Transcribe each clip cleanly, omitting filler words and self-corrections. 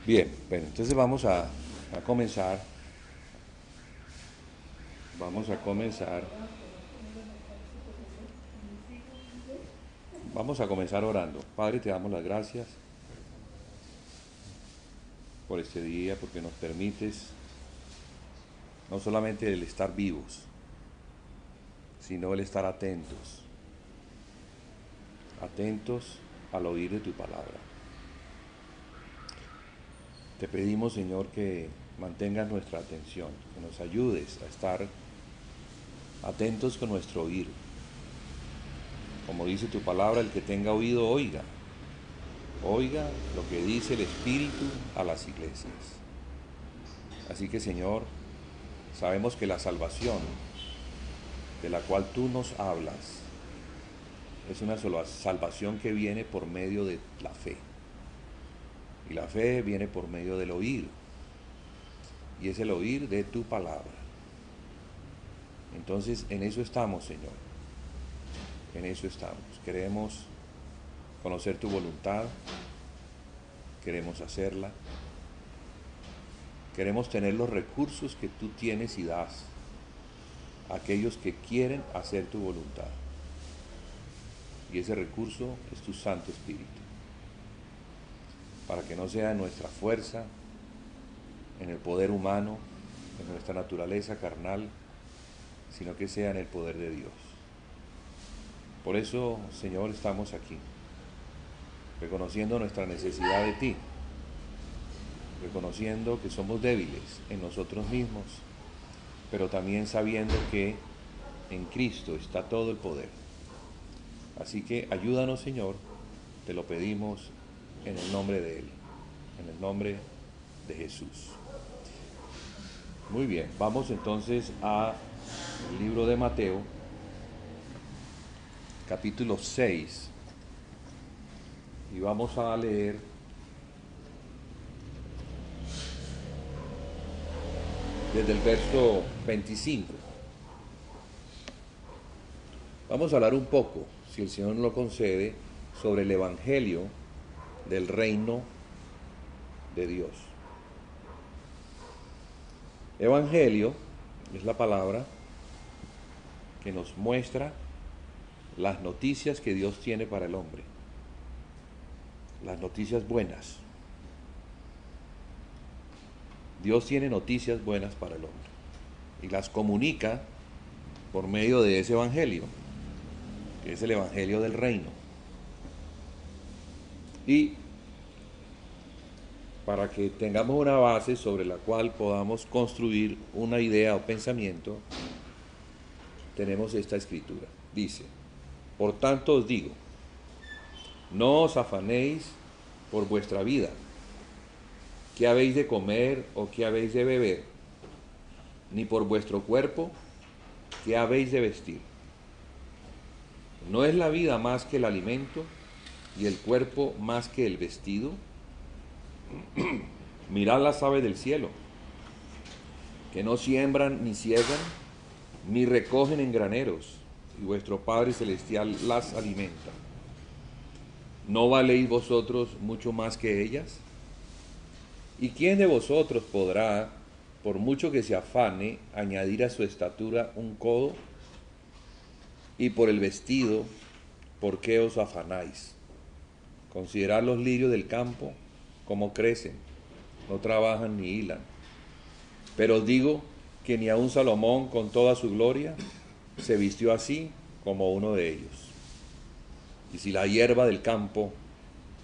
Bien, bueno, entonces comenzar. Vamos a comenzar. Vamos a comenzar orando. Padre, te damos las gracias por este día, porque nos permites no solamente el estar vivos, sino el estar atentos, atentos al oír de tu palabra. Te pedimos, Señor, que mantengas nuestra atención, que nos ayudes a estar atentos con nuestro oír. Como dice tu palabra, el que tenga oído, oiga. Oiga lo que dice el Espíritu a las iglesias. Así que, Señor, sabemos que la salvación de la cual tú nos hablas es una salvación que viene por medio de la fe. Y la fe viene por medio del oír. Y es el oír de tu palabra. Entonces, en eso estamos, Señor. En eso estamos. Queremos conocer tu voluntad. Queremos hacerla. Queremos tener los recursos que tú tienes y das a aquellos que quieren hacer tu voluntad. Y ese recurso es tu Santo Espíritu. Para que no sea en nuestra fuerza, en el poder humano, en nuestra naturaleza carnal, sino que sea en el poder de Dios. Por eso, Señor, estamos aquí, reconociendo nuestra necesidad de ti, reconociendo que somos débiles en nosotros mismos, pero también sabiendo que en Cristo está todo el poder. Así que ayúdanos, Señor, te lo pedimos en el nombre de Él, en el nombre de Jesús. Muy bien, vamos entonces al libro de Mateo, capítulo 6, y vamos a leer desde el verso 25. Vamos a hablar un poco, si el Señor nos lo concede, sobre el Evangelio del reino de Dios. Evangelio es la palabra que nos muestra las noticias que Dios tiene para el hombre, las noticias buenas. Dios tiene noticias buenas para el hombre y las comunica por medio de ese Evangelio, que es el Evangelio del reino. Y para que tengamos una base sobre la cual podamos construir una idea o pensamiento, tenemos esta escritura. Dice: por tanto os digo, no os afanéis por vuestra vida, qué habéis de comer o qué habéis de beber, ni por vuestro cuerpo, qué habéis de vestir. ¿No es la vida más que el alimento y el cuerpo más que el vestido? Mirad las aves del cielo, que no siembran ni ciegan, ni recogen en graneros, y vuestro Padre Celestial las alimenta. ¿No valéis vosotros mucho más que ellas? ¿Y quién de vosotros podrá, por mucho que se afane, añadir a su estatura un codo? Y por el vestido, ¿por qué os afanáis? Considerad los lirios del campo, cómo crecen, no trabajan ni hilan. Pero os digo que ni aun Salomón, con toda su gloria, se vistió así como uno de ellos. Y si la hierba del campo,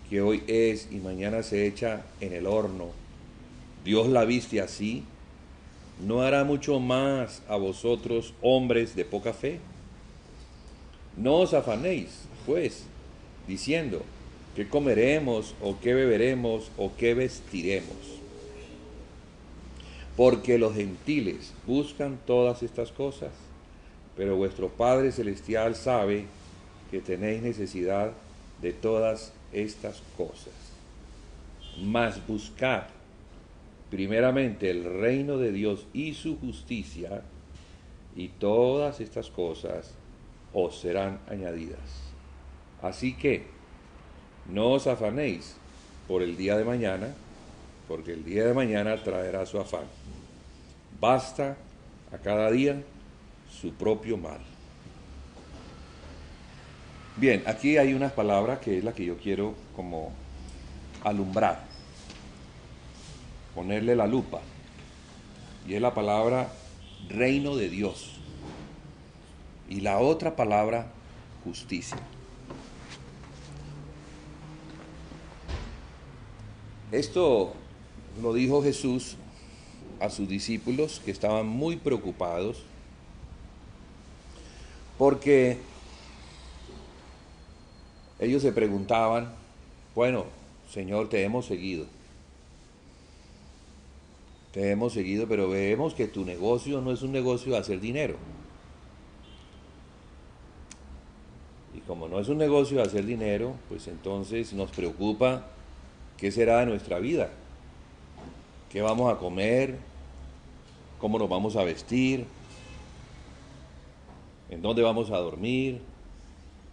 que hoy es y mañana se echa en el horno, Dios la viste así, ¿no hará mucho más a vosotros, hombres de poca fe? No os afanéis, pues, diciendo, ¿qué comeremos, o qué beberemos, o qué vestiremos? Porque los gentiles buscan todas estas cosas, pero vuestro Padre Celestial sabe que tenéis necesidad de todas estas cosas. Mas buscad primeramente el reino de Dios y su justicia, y todas estas cosas os serán añadidas. Así que no os afanéis por el día de mañana, porque el día de mañana traerá su afán. Basta a cada día su propio mal. Bien, aquí hay una palabra que es la que yo quiero como alumbrar, ponerle la lupa, y es la palabra reino de Dios, y la otra palabra justicia. Esto lo dijo Jesús a sus discípulos, que estaban muy preocupados porque ellos se preguntaban, bueno, Señor, te hemos seguido, pero vemos que tu negocio no es un negocio de hacer dinero. Y como no es un negocio de hacer dinero, pues entonces nos preocupa qué será de nuestra vida, qué vamos a comer, cómo nos vamos a vestir, en dónde vamos a dormir.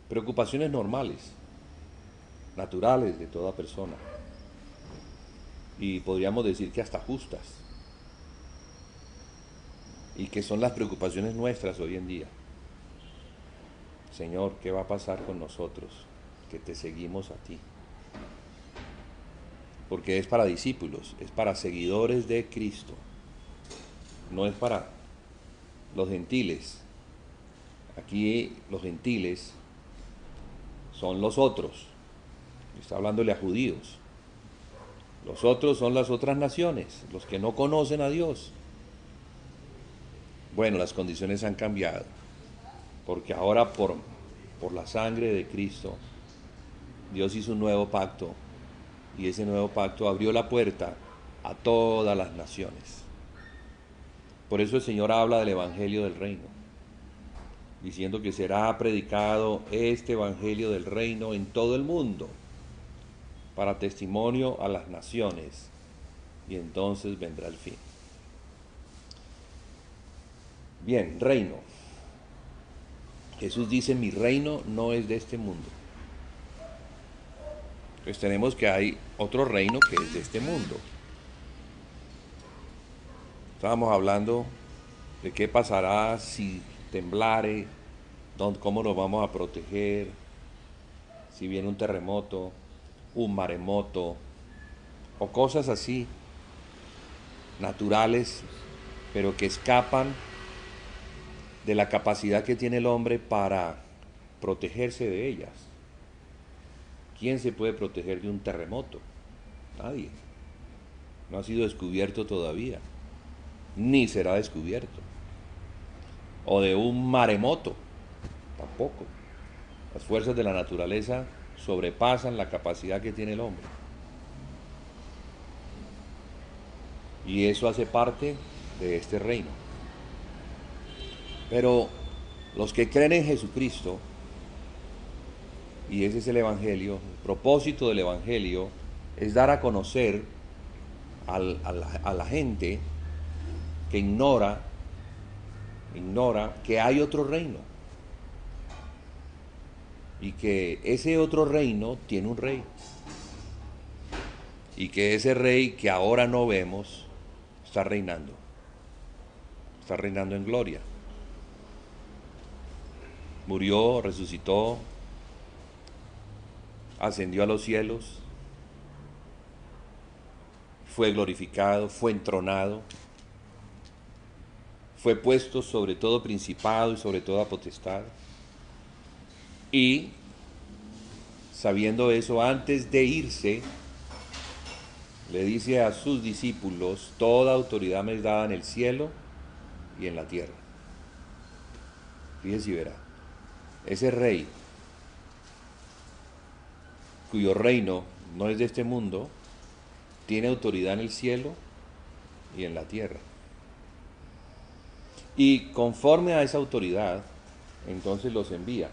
Preocupaciones normales, naturales de toda persona. Y podríamos decir que hasta justas. Y que son las preocupaciones nuestras hoy en día. Señor, ¿qué va a pasar con nosotros que te seguimos a ti? Porque es para discípulos, es para seguidores de Cristo. No es para los gentiles. Aquí los gentiles son los otros. Está hablándole a judíos. Los otros son las otras naciones, los que no conocen a Dios. Bueno, las condiciones han cambiado, porque ahora por la sangre de Cristo, Dios hizo un nuevo pacto, y ese nuevo pacto abrió la puerta a todas las naciones. Por eso el Señor habla del Evangelio del Reino, diciendo que será predicado este Evangelio del Reino en todo el mundo, para testimonio a las naciones, y entonces vendrá el fin. Bien, reino. Jesús dice, mi reino no es de este mundo. Entonces tenemos que hay otro reino que es de este mundo. Estábamos hablando de qué pasará si temblare, cómo nos vamos a proteger, si viene un terremoto, un maremoto, o cosas así, naturales, pero que escapan de la capacidad que tiene el hombre para protegerse de ellas. ¿Quién se puede proteger de un terremoto? Nadie. No ha sido descubierto todavía, ni será descubierto. O de un maremoto, tampoco. Las fuerzas de la naturaleza sobrepasan la capacidad que tiene el hombre. Y eso hace parte de este reino. Pero los que creen en Jesucristo, y ese es el Evangelio, el propósito del Evangelio es dar a conocer a la gente que ignora que hay otro reino. Y que ese otro reino tiene un rey. Y que ese rey que ahora no vemos está reinando. Está reinando en gloria. Murió, resucitó, ascendió a los cielos, fue glorificado, fue entronado, fue puesto sobre todo principado y sobre toda potestad. Y sabiendo eso, antes de irse, le dice a sus discípulos, toda autoridad me es dada en el cielo y en la tierra. Fíjese y verá, ese rey, cuyo reino no es de este mundo, tiene autoridad en el cielo y en la tierra. Y conforme a esa autoridad, entonces los envía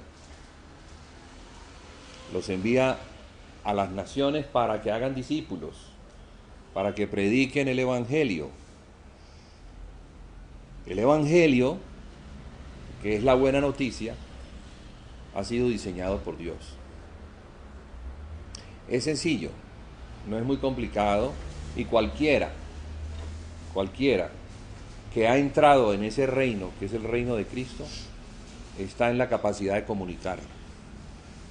a las naciones para que hagan discípulos, para que prediquen el Evangelio. El Evangelio, que es la buena noticia, ha sido diseñado por Dios. Es sencillo, no es muy complicado, Y cualquiera que ha entrado en ese reino, que es el reino de Cristo, está en la capacidad de comunicar.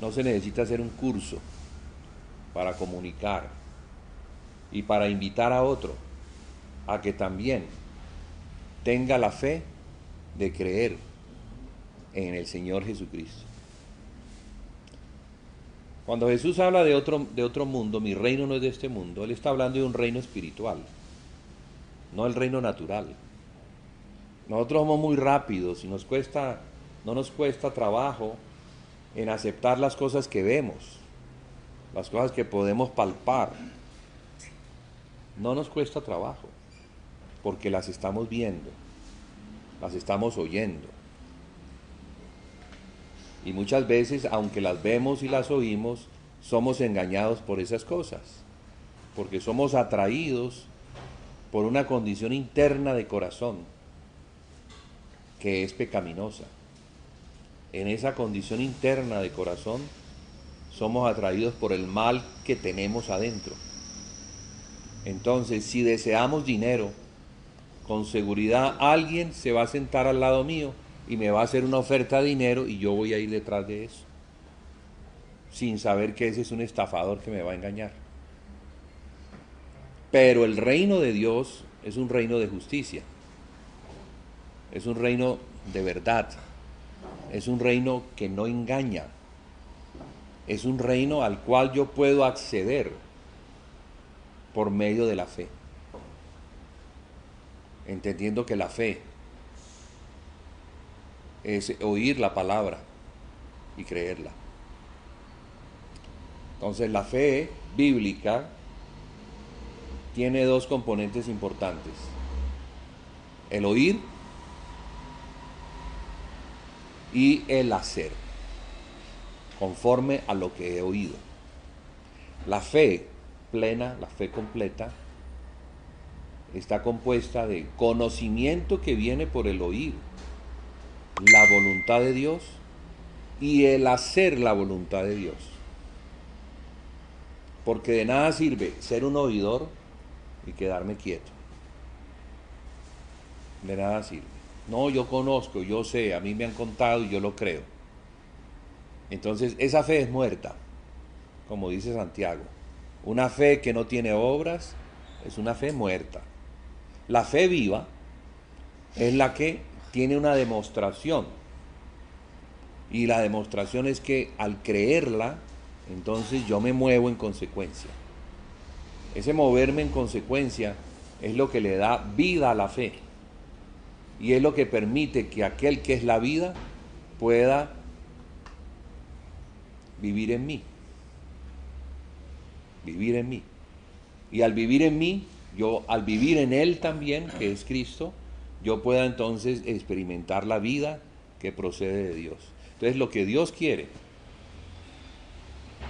No se necesita hacer un curso para comunicar y para invitar a otro a que también tenga la fe de creer en el Señor Jesucristo. Cuando Jesús habla de otro mundo, mi reino no es de este mundo, Él está hablando de un reino espiritual, no el reino natural. Nosotros somos muy rápidos y no nos cuesta trabajo en aceptar las cosas que vemos, las cosas que podemos palpar. No nos cuesta trabajo, porque las estamos viendo, las estamos oyendo. Y muchas veces, aunque las vemos y las oímos, somos engañados por esas cosas, porque somos atraídos por una condición interna de corazón que es pecaminosa. En esa condición interna de corazón somos atraídos por el mal que tenemos adentro. Entonces, si deseamos dinero, con seguridad alguien se va a sentar al lado mío y me va a hacer una oferta de dinero y yo voy a ir detrás de eso, sin saber que ese es un estafador que me va a engañar. Pero el reino de Dios es un reino de justicia, es un reino de verdad, es un reino que no engaña, es un reino al cual yo puedo acceder por medio de la fe, entendiendo que la fe es oír la palabra y creerla. Entonces la fe bíblica tiene dos componentes importantes: el oír y el hacer, conforme a lo que he oído. La fe plena, la fe completa, está compuesta de conocimiento que viene por el oír la voluntad de Dios y el hacer la voluntad de Dios. Porque de nada sirve ser un oidor y quedarme quieto. De nada sirve. No, yo conozco, yo sé, a mí me han contado y yo lo creo. Entonces esa fe es muerta, como dice Santiago. Una fe que no tiene obras es una fe muerta. La fe viva es la que tiene una demostración. Y la demostración es que al creerla, entonces yo me muevo en consecuencia. Ese moverme en consecuencia es lo que le da vida a la fe. Y es lo que permite que aquel que es la vida pueda vivir en mí. Vivir en mí. Y al vivir en mí, yo al vivir en Él también, que es Cristo, yo pueda entonces experimentar la vida que procede de Dios. Entonces lo que Dios quiere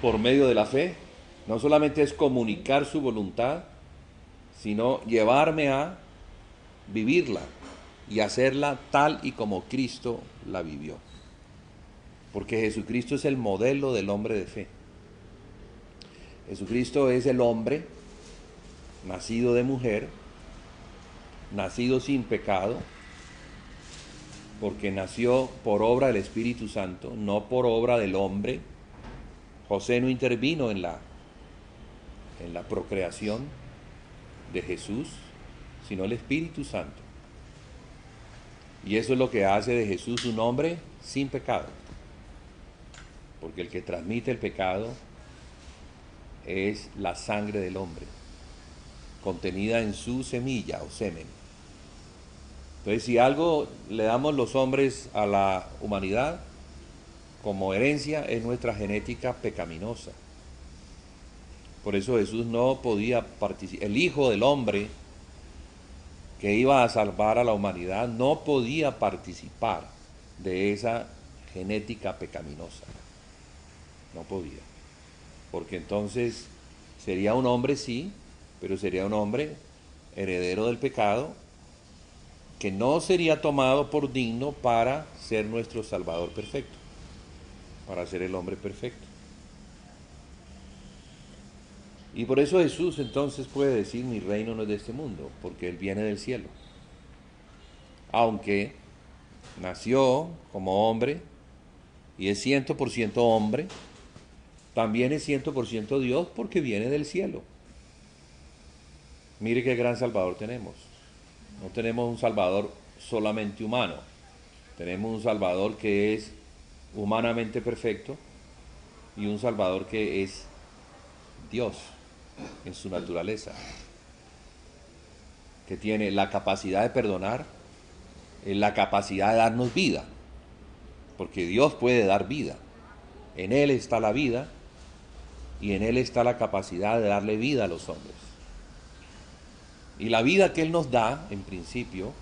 por medio de la fe no solamente es comunicar su voluntad, sino llevarme a vivirla y hacerla tal y como Cristo la vivió. Porque Jesucristo es el modelo del hombre de fe. Jesucristo es el hombre nacido de mujer, nacido sin pecado, porque nació por obra del Espíritu Santo, no por obra del hombre. José no intervino en la procreación de Jesús, sino el Espíritu Santo. Y eso es lo que hace de Jesús un hombre sin pecado, porque el que transmite el pecado es la sangre del hombre, contenida en su semilla o semen. Entonces, si algo le damos los hombres a la humanidad como herencia, es nuestra genética pecaminosa. Por eso Jesús no podía participar, el Hijo del Hombre que iba a salvar a la humanidad no podía participar de esa genética pecaminosa. No podía. Porque entonces sería un hombre, sí, pero sería un hombre heredero del pecado, que no sería tomado por digno para ser nuestro Salvador perfecto, para ser el hombre perfecto. Y por eso Jesús entonces puede decir, mi reino no es de este mundo, porque Él viene del cielo. Aunque nació como hombre y es 100% hombre, también es 100% Dios porque viene del cielo. Mire qué gran Salvador tenemos. No tenemos un Salvador solamente humano. Tenemos un Salvador que es humanamente perfecto y un Salvador que es Dios en su naturaleza, que tiene la capacidad de perdonar, la capacidad de darnos vida, porque Dios puede dar vida. En Él está la vida y en Él está la capacidad de darle vida a los hombres. Y la vida que Él nos da, en principio,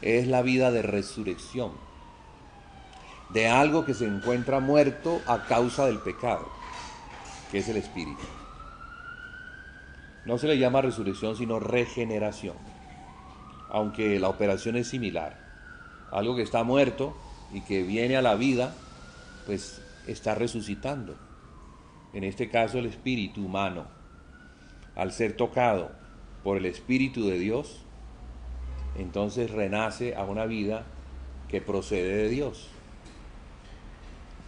es la vida de resurrección, de algo que se encuentra muerto a causa del pecado, que es el espíritu. No se le llama resurrección, sino regeneración, aunque la operación es similar. Algo que está muerto y que viene a la vida, pues está resucitando. En este caso el espíritu humano, al ser tocado por el Espíritu de Dios, entonces renace a una vida que procede de Dios.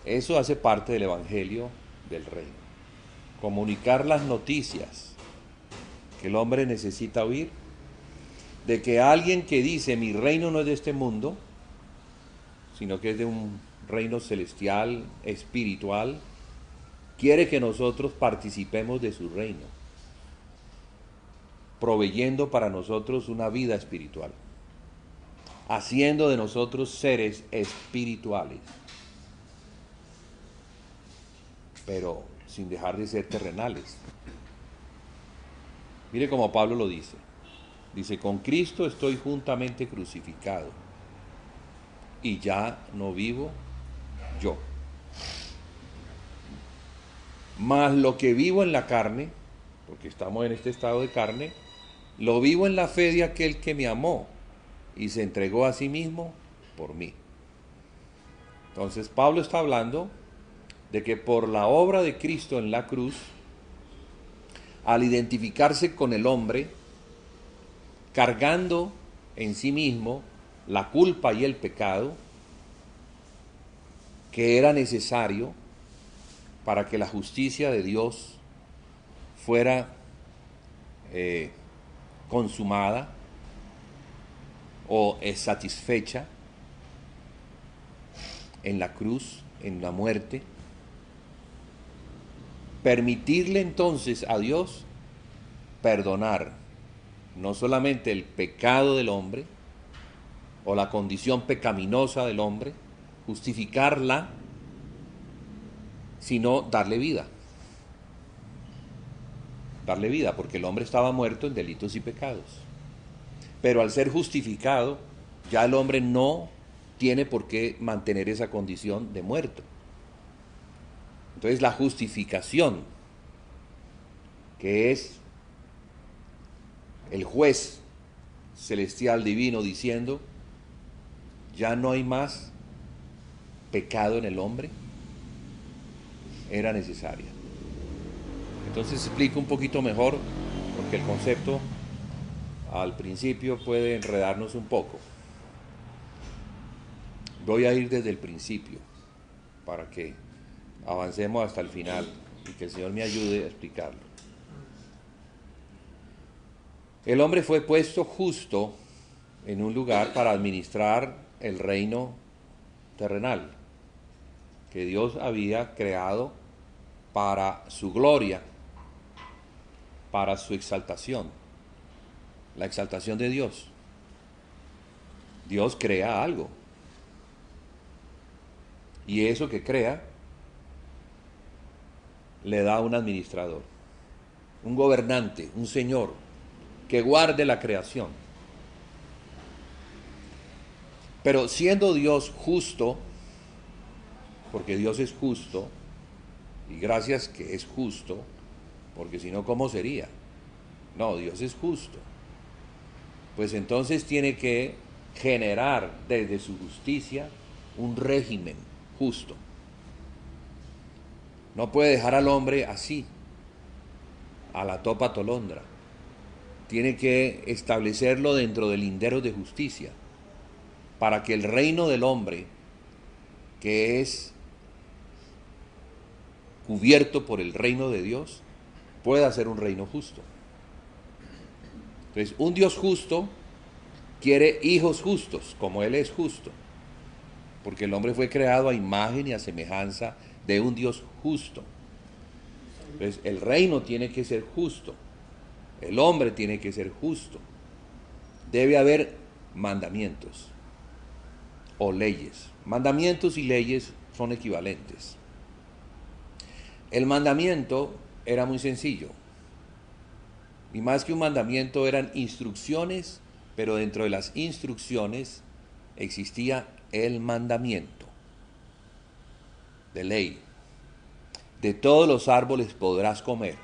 Eso hace parte del Evangelio del Reino. Comunicar las noticias que el hombre necesita oír, de que alguien que dice, mi reino no es de este mundo, sino que es de un reino celestial, espiritual, quiere que nosotros participemos de su reino, proveyendo para nosotros una vida espiritual, haciendo de nosotros seres espirituales, pero sin dejar de ser terrenales. Mire cómo Pablo lo dice. Dice, con Cristo estoy juntamente crucificado, y ya no vivo yo, mas lo que vivo en la carne, porque estamos en este estado de carne, lo vivo en la fe de aquel que me amó y se entregó a sí mismo por mí. Entonces Pablo está hablando de que por la obra de Cristo en la cruz, al identificarse con el hombre, cargando en sí mismo la culpa y el pecado que era necesario para que la justicia de Dios fuera consumada o satisfecha en la cruz, en la muerte, permitirle entonces a Dios perdonar no solamente el pecado del hombre o la condición pecaminosa del hombre, justificarla, sino darle vida. Darle vida, porque el hombre estaba muerto en delitos y pecados. Pero al ser justificado, ya el hombre no tiene por qué mantener esa condición de muerto. Entonces la justificación, que es el juez celestial divino diciendo, ya no hay más pecado en el hombre, era necesaria. Entonces explico un poquito mejor, porque el concepto al principio puede enredarnos un poco. Voy a ir desde el principio para que avancemos hasta el final y que el Señor me ayude a explicarlo. El hombre fue puesto justo en un lugar para administrar el reino terrenal que Dios había creado para su gloria, para su exaltación, la exaltación de Dios. Dios crea algo, y eso que crea le da un administrador, un gobernante, un señor que guarde la creación. Pero siendo Dios justo, porque Dios es justo, y gracias que es justo, porque si no, ¿cómo sería? No, Dios es justo. Pues entonces tiene que generar desde su justicia un régimen justo. No puede dejar al hombre así, a la topa tolondra. Tiene que establecerlo dentro de linderos de justicia, para que el reino del hombre, que es cubierto por el reino de Dios, pueda ser un reino justo. Entonces, un Dios justo quiere hijos justos, como Él es justo, porque el hombre fue creado a imagen y a semejanza de un Dios justo. Entonces, el reino tiene que ser justo, el hombre tiene que ser justo. Debe haber mandamientos o leyes. Mandamientos y leyes son equivalentes. El mandamiento era muy sencillo, y más que un mandamiento eran instrucciones, pero dentro de las instrucciones existía el mandamiento de ley. De todos los árboles podrás comer.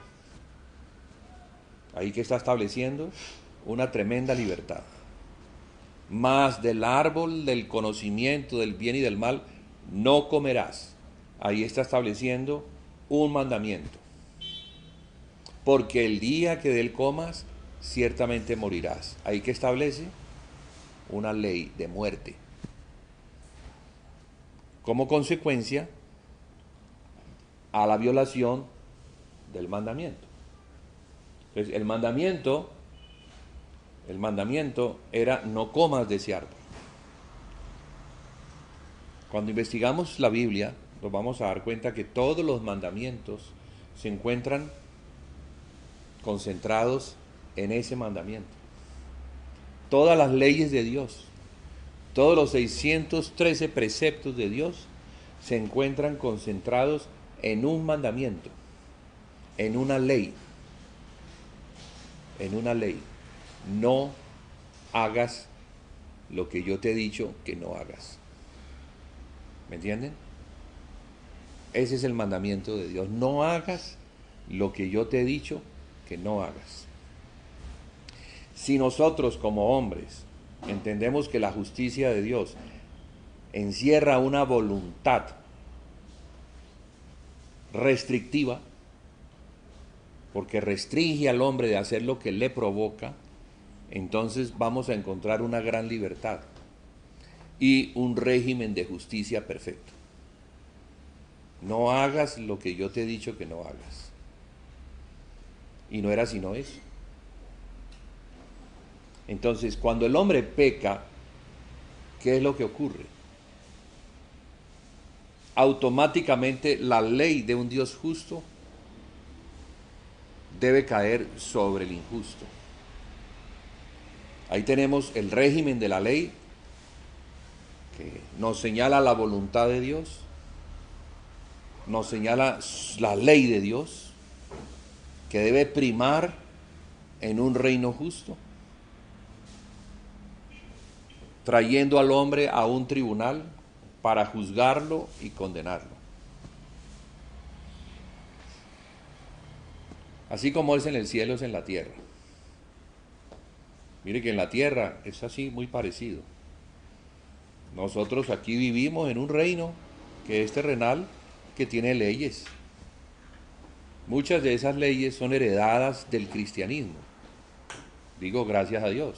Ahí que está estableciendo una tremenda libertad. Mas del árbol del conocimiento del bien y del mal no comerás. Ahí está estableciendo un mandamiento. Porque el día que de él comas, ciertamente morirás. Ahí que establece una ley de muerte. Como consecuencia a la violación del mandamiento. Entonces, el mandamiento era: no comas de ese árbol. Cuando investigamos la Biblia, nos vamos a dar cuenta que todos los mandamientos se encuentran concentrados en ese mandamiento. Todas las leyes de Dios, todos los 613 preceptos de Dios se encuentran concentrados en un mandamiento, en una ley. En una ley. No hagas lo que yo te he dicho que no hagas. ¿Me entienden? Ese es el mandamiento de Dios. No hagas lo que yo te he dicho que no hagas. Si nosotros como hombres entendemos que la justicia de Dios encierra una voluntad restrictiva, porque restringe al hombre de hacer lo que le provoca, entonces vamos a encontrar una gran libertad y un régimen de justicia perfecto. No hagas lo que yo te he dicho que no hagas. Y no era sino eso. Entonces, cuando el hombre peca, ¿qué es lo que ocurre? Automáticamente la ley de un Dios justo debe caer sobre el injusto. Ahí tenemos el régimen de la ley, que nos señala la voluntad de Dios, nos señala la ley de Dios, que debe primar en un reino justo, trayendo al hombre a un tribunal para juzgarlo y condenarlo. Así como es en el cielo, es en la tierra. Mire que en la tierra es así, muy parecido. Nosotros aquí vivimos en un reino que es terrenal, que tiene leyes. Muchas de esas leyes son heredadas del cristianismo. Digo, gracias a Dios.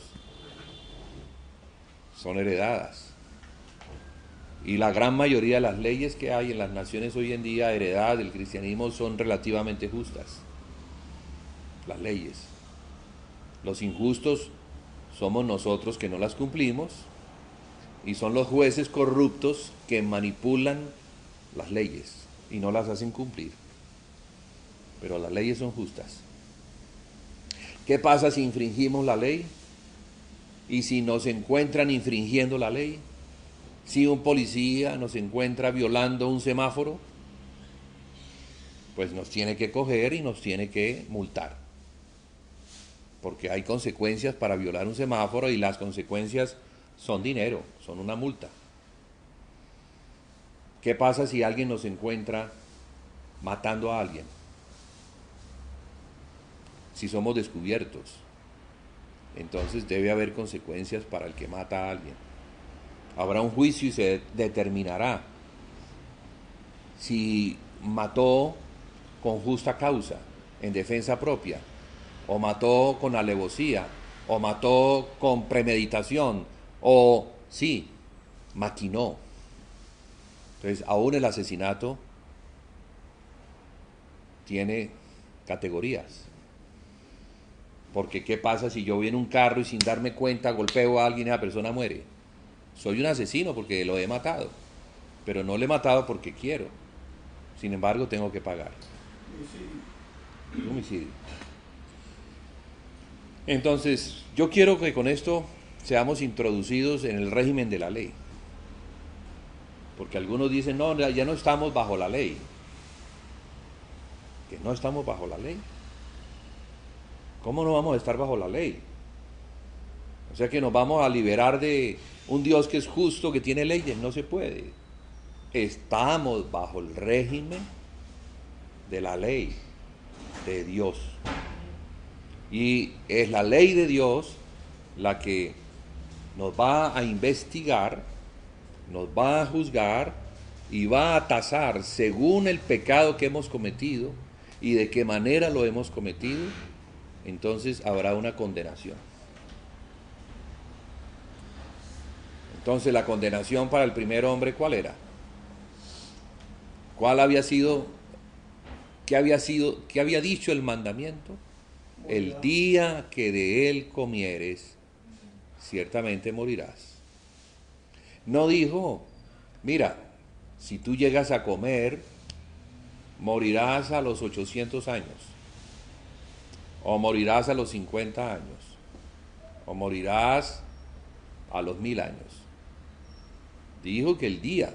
Son heredadas. Y la gran mayoría de las leyes que hay en las naciones hoy en día heredadas del cristianismo son relativamente justas. Las leyes. Los injustos somos nosotros que no las cumplimos, y son los jueces corruptos que manipulan las leyes y no las hacen cumplir. Pero las leyes son justas. ¿Qué pasa si infringimos la ley? Y si nos encuentran infringiendo la ley, si un policía nos encuentra violando un semáforo, pues nos tiene que coger y nos tiene que multar. Porque hay consecuencias para violar un semáforo, y las consecuencias son dinero, son una multa. ¿Qué pasa si alguien nos encuentra matando a alguien? Si somos descubiertos, entonces debe haber consecuencias para el que mata a alguien. Habrá un juicio y se determinará si mató con justa causa, en defensa propia, o mató con alevosía, o mató con premeditación, o sí, maquinó. Entonces, aún el asesinato tiene categorías. Porque ¿qué pasa si yo voy en un carro y sin darme cuenta golpeo a alguien y la persona muere? Soy un asesino porque lo he matado, pero no lo he matado porque quiero. Sin embargo, tengo que pagar. Homicidio. Entonces, yo quiero que con esto seamos introducidos en el régimen de la ley. Porque algunos dicen, no, ya no estamos bajo la ley. Que no estamos bajo la ley. ¿Cómo no vamos a estar bajo la ley? O sea que nos vamos a liberar de un Dios que es justo, que tiene leyes. No se puede. Estamos bajo el régimen de la ley de Dios. Y es la ley de Dios la que nos va a investigar, nos va a juzgar y va a tasar según el pecado que hemos cometido y de qué manera lo hemos cometido. Entonces habrá una condenación. Entonces la condenación para el primer hombre, ¿cuál era? ¿Cuál había sido? ¿Qué había dicho el mandamiento? El día que de él comieres, ciertamente morirás. No dijo, mira, si tú llegas a comer, morirás a los 800 años, o morirás a los 50 años, o morirás a los 1000 años. Dijo que el día.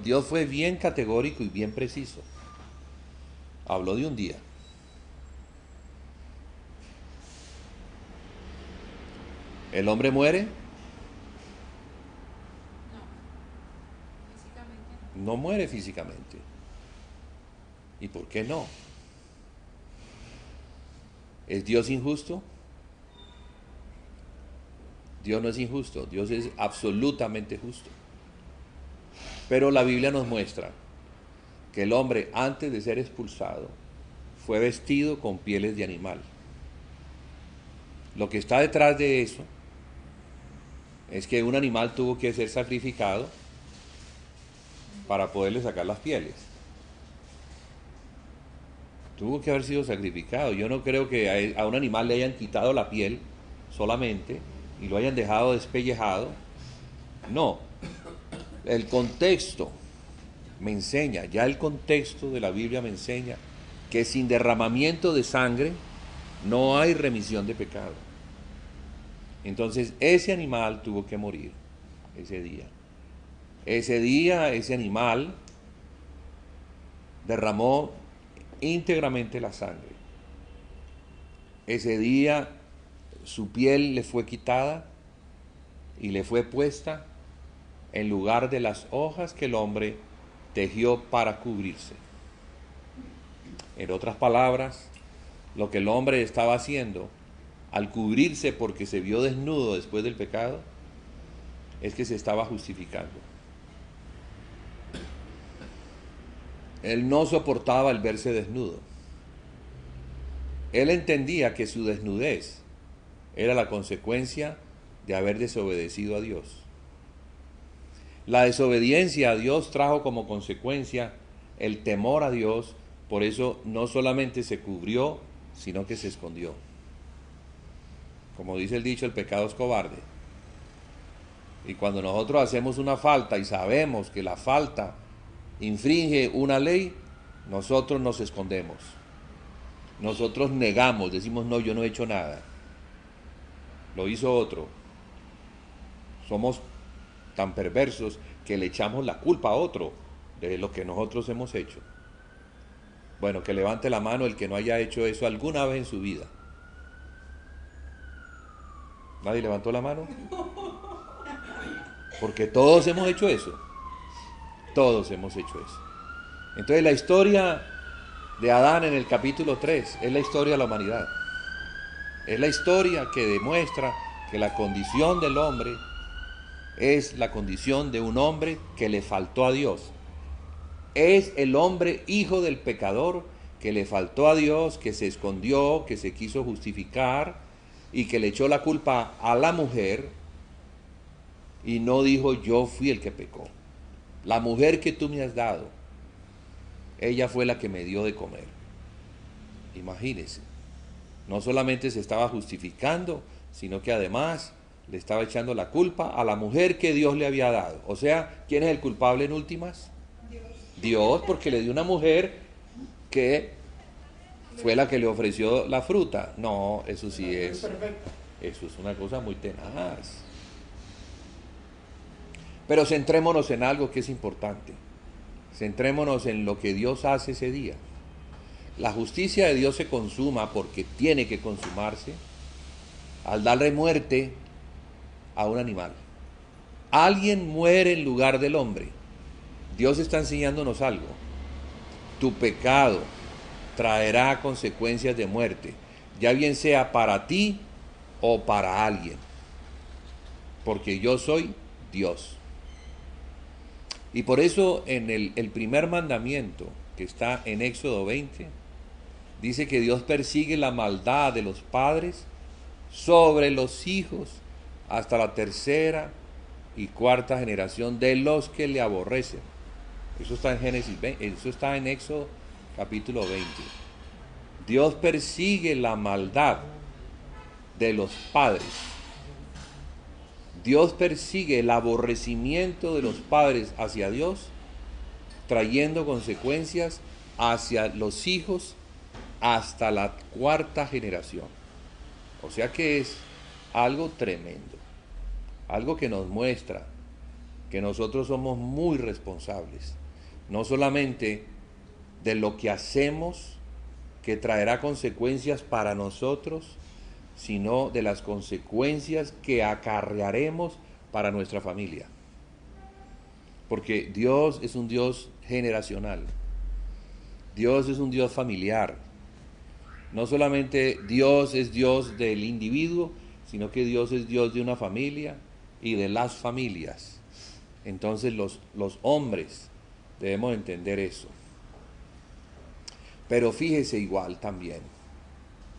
Dios fue bien categórico y bien preciso. Habló de un día. ¿El hombre muere? No muere físicamente. ¿Y por qué no? ¿Es Dios injusto? Dios no es injusto, Dios es absolutamente justo. Pero la Biblia nos muestra que el hombre, antes de ser expulsado, fue vestido con pieles de animal. Lo que está detrás de eso es que un animal tuvo que ser sacrificado para poderle sacar las pieles. Tuvo que haber sido sacrificado. Yo no creo que a un animal le hayan quitado la piel solamente y lo hayan dejado despellejado. No. El contexto me enseña, ya el contexto de la Biblia me enseña que sin derramamiento de sangre no hay remisión de pecado. Entonces ese animal tuvo que morir ese día. Ese día ese animal derramó íntegramente la sangre. Ese día su piel le fue quitada y le fue puesta en lugar de las hojas que el hombre tejió para cubrirse. En otras palabras, lo que el hombre estaba haciendo al cubrirse porque se vio desnudo después del pecado, es que se estaba justificando. Él no soportaba el verse desnudo. Él entendía que su desnudez era la consecuencia de haber desobedecido a Dios. La desobediencia a Dios trajo como consecuencia el temor a Dios, por eso no solamente se cubrió, sino que se escondió. Como dice el dicho, el pecado es cobarde. Y cuando nosotros hacemos una falta y sabemos que la falta infringe una ley, nosotros nos escondemos. Nosotros negamos, decimos, no, yo no he hecho nada. Lo hizo otro. Somos tan perversos que le echamos la culpa a otro de lo que nosotros hemos hecho. Bueno, que levante la mano el que no haya hecho eso alguna vez en su vida. ¿Nadie levantó la mano? Porque todos hemos hecho eso. Todos hemos hecho eso. Entonces la historia de Adán en el capítulo 3 es la historia de la humanidad. Es la historia que demuestra que la condición del hombre es la condición de un hombre que le faltó a Dios. Es el hombre hijo del pecador que le faltó a Dios, que se escondió, que se quiso justificar y que le echó la culpa a la mujer y no dijo yo fui el que pecó. La mujer que tú me has dado, ella fue la que me dio de comer. Imagínese, no solamente se estaba justificando, sino que además le estaba echando la culpa a la mujer que Dios le había dado. O sea, ¿quién es el culpable en últimas? Dios, porque le dio una mujer que fue la que le ofreció la fruta. No, eso sí es, eso es una cosa muy tenaz. Pero centrémonos en algo que es importante. Centrémonos en lo que Dios hace ese día. La justicia de Dios se consuma porque tiene que consumarse al darle muerte a un animal. Alguien muere en lugar del hombre. Dios está enseñándonos algo. Tu pecado traerá consecuencias de muerte, ya bien sea para ti o para alguien, porque yo soy Dios. Y por eso en el primer mandamiento que está en Éxodo 20, dice que Dios persigue la maldad de los padres sobre los hijos hasta la tercera y cuarta generación de los que le aborrecen. Eso está en Génesis 20, eso está en Éxodo capítulo 20. Dios persigue la maldad de los padres. Dios persigue el aborrecimiento de los padres hacia Dios, trayendo consecuencias hacia los hijos hasta la cuarta generación. O sea que es algo tremendo, algo que nos muestra que nosotros somos muy responsables, no solamente de lo que hacemos, que traerá consecuencias para nosotros, sino de las consecuencias que acarrearemos para nuestra familia. Porque Dios es un Dios generacional, Dios es un Dios familiar. No solamente Dios es Dios del individuo, sino que Dios es Dios de una familia y de las familias. Entonces los hombres debemos entender eso. Pero fíjese igual también,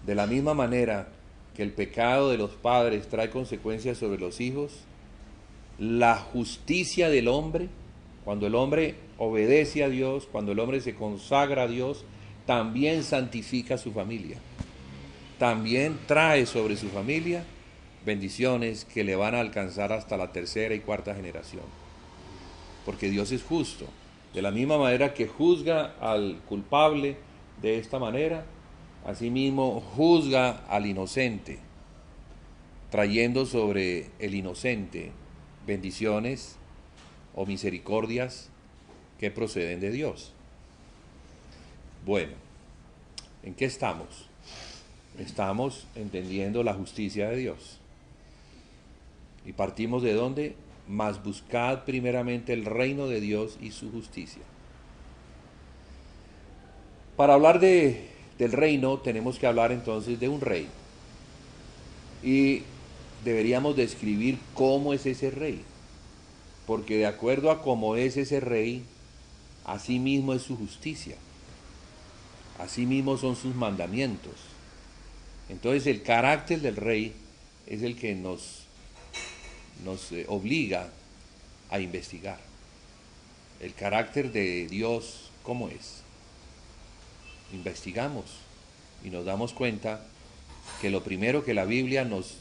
de la misma manera que el pecado de los padres trae consecuencias sobre los hijos, la justicia del hombre, cuando el hombre obedece a Dios, cuando el hombre se consagra a Dios, también santifica a su familia. También trae sobre su familia bendiciones que le van a alcanzar hasta la tercera y cuarta generación. Porque Dios es justo. De la misma manera que juzga al culpable de esta manera, asimismo juzga al inocente, trayendo sobre el inocente bendiciones o misericordias que proceden de Dios. Bueno, ¿en qué estamos? Estamos entendiendo la justicia de Dios. ¿Y partimos de dónde? Mas buscad primeramente el reino de Dios y su justicia. Para hablar del reino tenemos que hablar entonces de un rey. Y deberíamos describir cómo es ese rey. Porque de acuerdo a cómo es ese rey, así mismo es su justicia. Así mismo son sus mandamientos. Entonces el carácter del rey es el que nos obliga a investigar. El carácter de Dios, ¿cómo es? Investigamos y nos damos cuenta que lo primero que la Biblia nos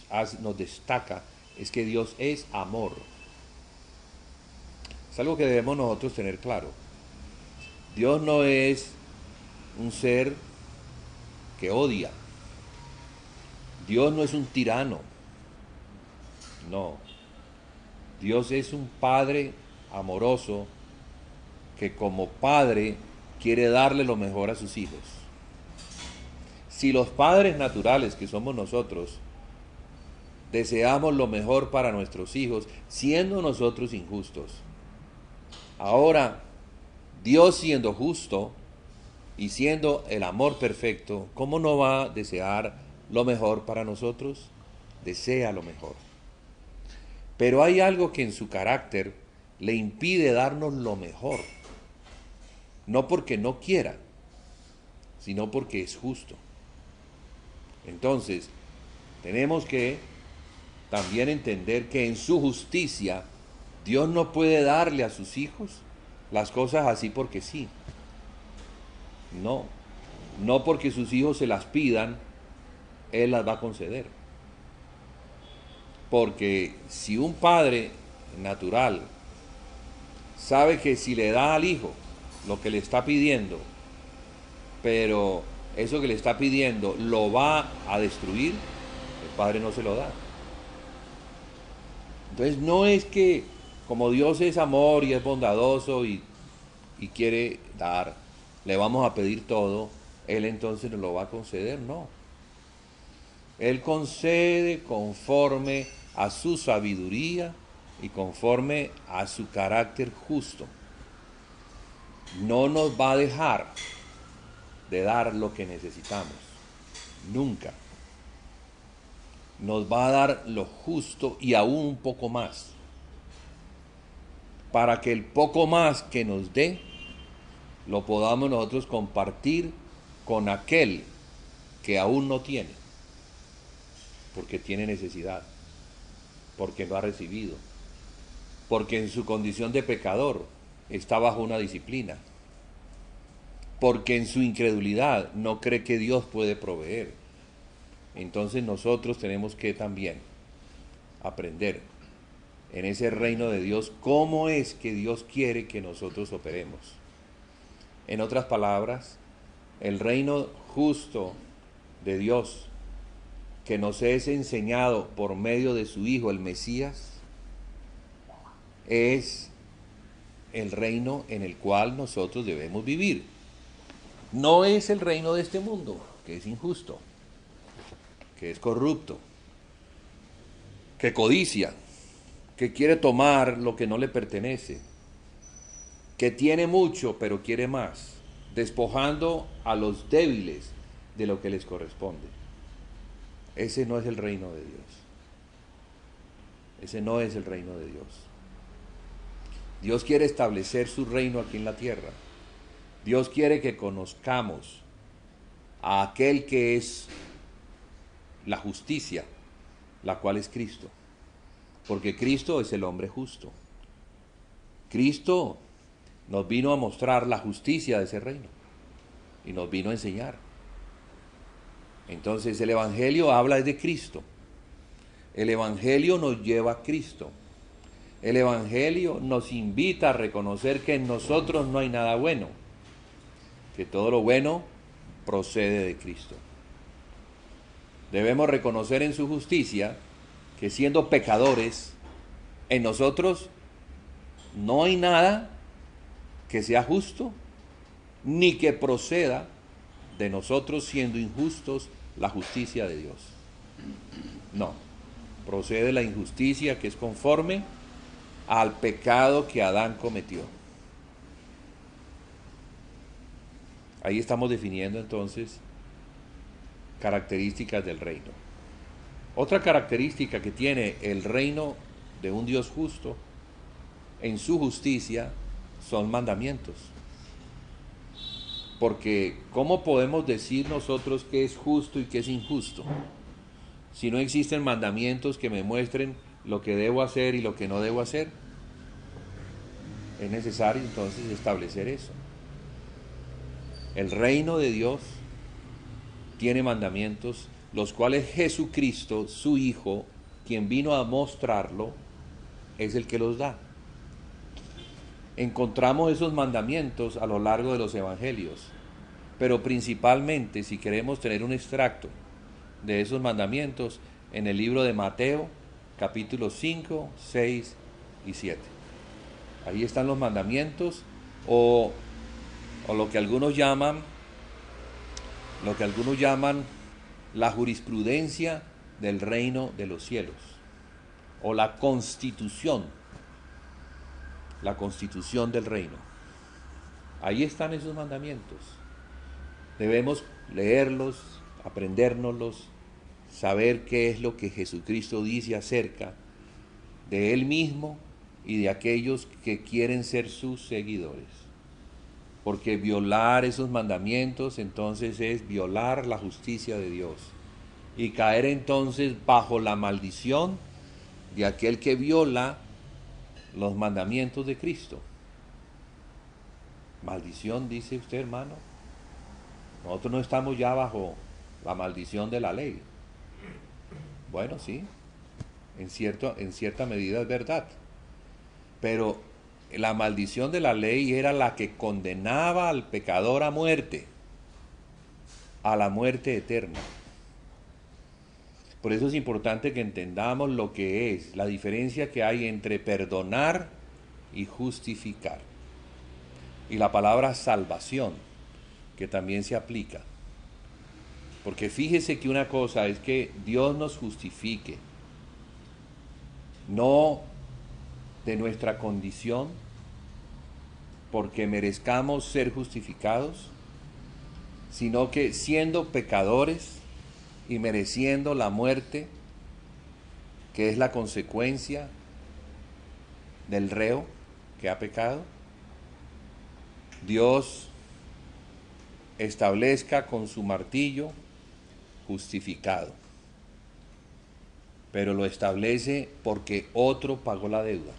destaca es que Dios es amor. Es algo que debemos nosotros tener claro. Dios no es un ser que odia. Dios no es un tirano. No. Dios es un Padre amoroso que como Padre quiere darle lo mejor a sus hijos. Si los padres naturales que somos nosotros deseamos lo mejor para nuestros hijos, siendo nosotros injustos, ahora Dios siendo justo y siendo el amor perfecto, ¿cómo no va a desear lo mejor para nosotros? Desea lo mejor. Pero hay algo que en su carácter le impide darnos lo mejor. no porque no quiera, sino porque es justo. Entonces, tenemos que también entender que en su justicia Dios no puede darle a sus hijos las cosas así porque sí. No, no porque sus hijos se las pidan, Él las va a conceder. Porque si un padre natural sabe que si le da al hijo lo que le está pidiendo, pero eso que le está pidiendo lo va a destruir, el padre no se lo da. Entonces no es que como Dios es amor y es bondadoso y quiere dar, le vamos a pedir todo, Él entonces nos lo va a conceder, no. Él concede conforme a su sabiduría y conforme a su carácter justo. No nos va a dejar de dar lo que necesitamos, nunca. Nos va a dar lo justo y aún un poco más, para que el poco más que nos dé lo podamos nosotros compartir con aquel que aún no tiene, porque tiene necesidad, porque no ha recibido, porque en su condición de pecador está bajo una disciplina, porque en su incredulidad no cree que Dios puede proveer. Entonces nosotros tenemos que también aprender en ese reino de Dios cómo es que Dios quiere que nosotros operemos. En otras palabras, el reino justo de Dios que nos es enseñado por medio de su Hijo, el Mesías, es el reino en el cual nosotros debemos vivir. No es el reino de este mundo, que es injusto, que es corrupto, que codicia, que quiere tomar lo que no le pertenece, que tiene mucho pero quiere más, despojando a los débiles de lo que les corresponde. Ese no es el reino de Dios. Ese no es el reino de Dios. Dios quiere establecer su reino aquí en la tierra. Dios quiere que conozcamos a aquel que es la justicia, la cual es Cristo. Porque Cristo es el hombre justo. Cristo nos vino a mostrar la justicia de ese reino y nos vino a enseñar. Entonces el Evangelio habla de Cristo. El Evangelio nos lleva a Cristo. El Evangelio nos invita a reconocer que en nosotros no hay nada bueno, que todo lo bueno procede de Cristo. Debemos reconocer en su justicia que siendo pecadores, en nosotros no hay nada que sea justo, ni que proceda de nosotros siendo injustos la justicia de Dios. No, procede la injusticia que es conforme al pecado que Adán cometió. Ahí estamos definiendo entonces características del reino. Otra característica que tiene el reino de un Dios justo en su justicia son mandamientos. Porque ¿cómo podemos decir nosotros qué es justo y qué es injusto? Si no existen mandamientos que me muestren lo que debo hacer y lo que no debo hacer, es necesario entonces establecer eso. El reino de Dios tiene mandamientos, los cuales Jesucristo, su Hijo, quien vino a mostrarlo, es el que los da. Encontramos esos mandamientos a lo largo de los evangelios, pero principalmente, si queremos tener un extracto de esos mandamientos, en el libro de Mateo, capítulos 5, 6 y 7. Ahí están los mandamientos, o lo que algunos llaman la jurisprudencia del reino de los cielos, o la constitución del reino. Ahí están esos mandamientos. Debemos leerlos, aprendérnoslos, saber qué es lo que Jesucristo dice acerca de Él mismo y de aquellos que quieren ser sus seguidores. porque violar esos mandamientos entonces es violar la justicia de Dios y caer entonces bajo la maldición de aquel que viola los mandamientos de Cristo. Maldición, dice usted, hermano. Nosotros no estamos ya bajo la maldición de la ley. Bueno, sí, en cierta medida es verdad. Pero la maldición de la ley era la que condenaba al pecador a muerte, a la muerte eterna. Por eso es importante que entendamos lo que es la diferencia que hay entre perdonar y justificar. Y la palabra salvación, que también se aplica. Porque fíjese que una cosa es que Dios nos justifique, no de nuestra condición, porque merezcamos ser justificados, sino que siendo pecadores y mereciendo la muerte, que es la consecuencia del reo que ha pecado, Dios establezca con su martillo justificado. Pero lo establece porque otro pagó la deuda.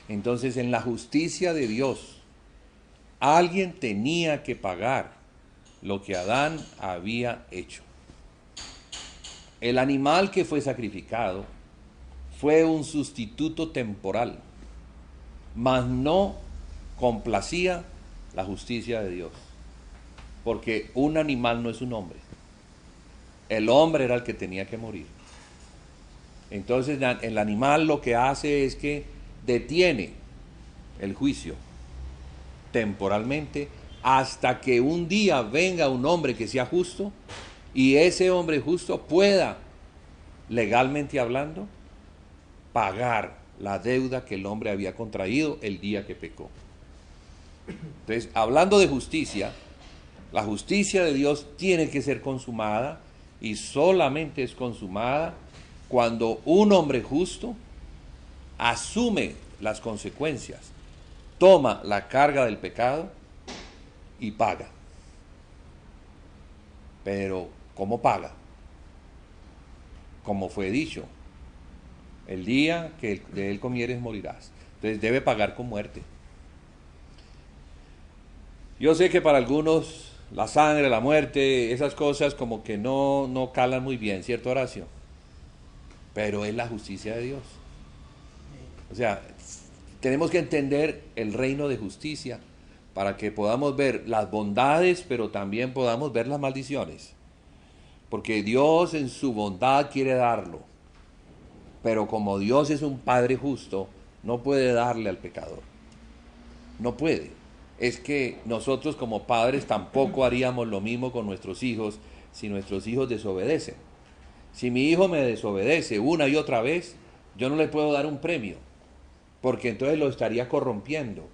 Entonces, en la justicia de Dios, alguien tenía que pagar lo que Adán había hecho. El animal que fue sacrificado fue un sustituto temporal, mas no complacía la justicia de Dios, porque un animal no es un hombre. El hombre era el que tenía que morir. Entonces el animal lo que hace es que detiene el juicio temporalmente hasta que un día venga un hombre que sea justo y ese hombre justo pueda, legalmente hablando, pagar la deuda que el hombre había contraído el día que pecó. Entonces, hablando de justicia, la justicia de Dios tiene que ser consumada y solamente es consumada cuando un hombre justo asume las consecuencias, toma la carga del pecado y paga. Pero, ¿cómo paga? Como fue dicho, el día que de él comieres morirás. Entonces debe pagar con muerte. Yo sé que para algunos la sangre, la muerte, esas cosas como que no calan muy bien, ¿cierto, Horacio? Pero es la justicia de Dios. O sea, tenemos que entender el reino de justicia para que podamos ver las bondades, pero también podamos ver las maldiciones. Porque Dios en su bondad quiere darlo. Pero como Dios es un Padre justo, no puede darle al pecador. No puede. Es que nosotros como padres tampoco haríamos lo mismo con nuestros hijos si nuestros hijos desobedecen. Si mi hijo me desobedece una y otra vez, yo no le puedo dar un premio, porque entonces lo estaría corrompiendo.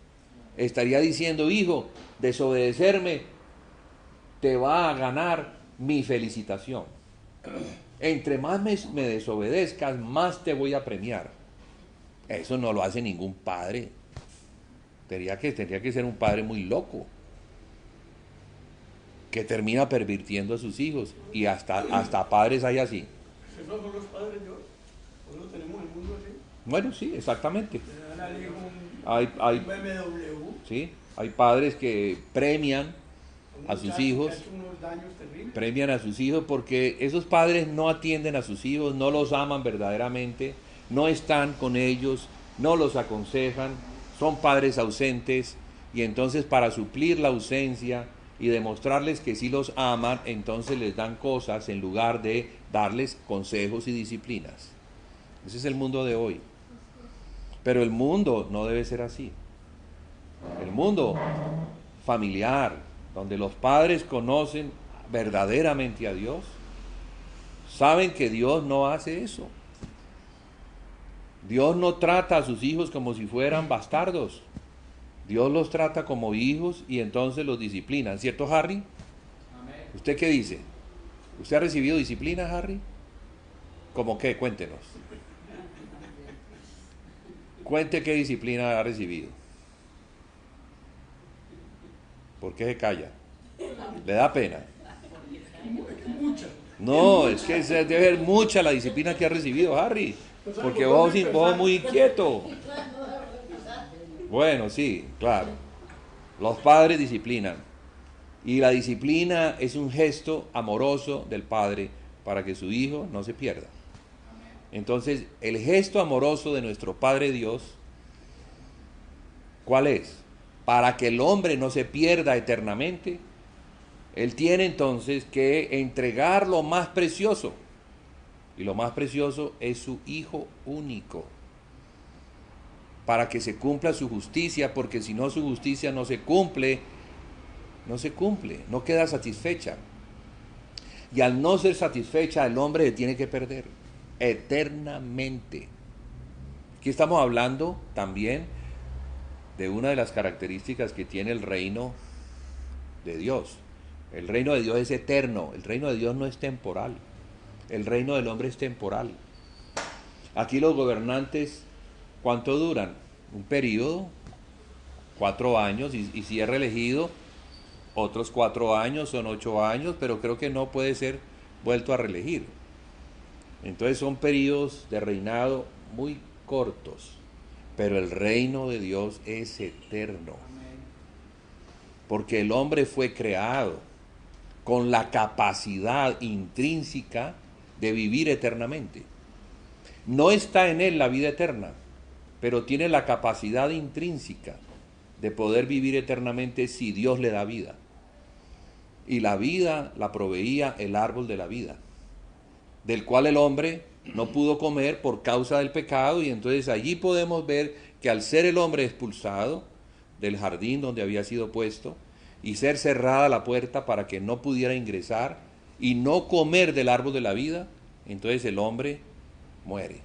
Estaría diciendo, hijo, desobedecerme te va a ganar mi felicitación. Entre más me desobedezcas, más te voy a premiar. Eso no lo hace ningún padre. Tendría que ser un padre muy loco, que termina pervirtiendo a sus hijos, y hasta padres hay así. ¿Esos son los padres de hoy? ¿O no tenemos el mundo así? Bueno, sí, exactamente. Le dan al hijo Hay un BMW, sí, hay padres que premian a sus hijos, que ha hecho unos daños terribles. premian a sus hijos porque esos padres no atienden a sus hijos, no los aman verdaderamente, no están con ellos, no los aconsejan, son padres ausentes, y entonces para suplir la ausencia y demostrarles que sí los aman, entonces les dan cosas en lugar de darles consejos y disciplinas. Ese es el mundo de hoy. Pero el mundo no debe ser así. El mundo familiar, donde los padres conocen verdaderamente a Dios, saben que Dios no hace eso. Dios no trata a sus hijos como si fueran bastardos. Dios los trata como hijos y entonces los disciplina. ¿Cierto, Harry? Amén. ¿Usted qué dice? ¿Usted ha recibido disciplina, Harry? ¿Cómo qué? Cuéntenos. Cuente qué disciplina ha recibido. ¿Por qué se calla? ¿Le da pena? Mucha. No, es que debe ser mucha la disciplina que ha recibido Harry, porque vos muy inquieto. Bueno, sí, claro. Los padres disciplinan. Y la disciplina es un gesto amoroso del padre para que su hijo no se pierda. Entonces, el gesto amoroso de nuestro Padre Dios, ¿cuál es? Para que el hombre no se pierda eternamente, Él tiene entonces que entregar lo más precioso. Y lo más precioso es su Hijo único. Para que se cumpla su justicia, porque si no su justicia no se cumple, no queda satisfecha. Y al no ser satisfecha, el hombre se tiene que perder eternamente. Aquí estamos hablando también de una de las características que tiene el reino de Dios. El reino de Dios es eterno, el reino de Dios no es temporal, el reino del hombre es temporal. Aquí los gobernantes, ¿cuánto duran? Un periodo, 4 años, y si es reelegido, otros 4 años, son 8 años, pero creo que no puede ser vuelto a reelegir. Entonces son periodos de reinado muy cortos, pero el reino de Dios es eterno. Porque el hombre fue creado con la capacidad intrínseca de vivir eternamente. No está en él la vida eterna, pero tiene la capacidad intrínseca de poder vivir eternamente si Dios le da vida. Y la vida la proveía el árbol de la vida, del cual el hombre no pudo comer por causa del pecado, y entonces allí podemos ver que al ser el hombre expulsado del jardín donde había sido puesto, y ser cerrada la puerta para que no pudiera ingresar y no comer del árbol de la vida, entonces el hombre muere.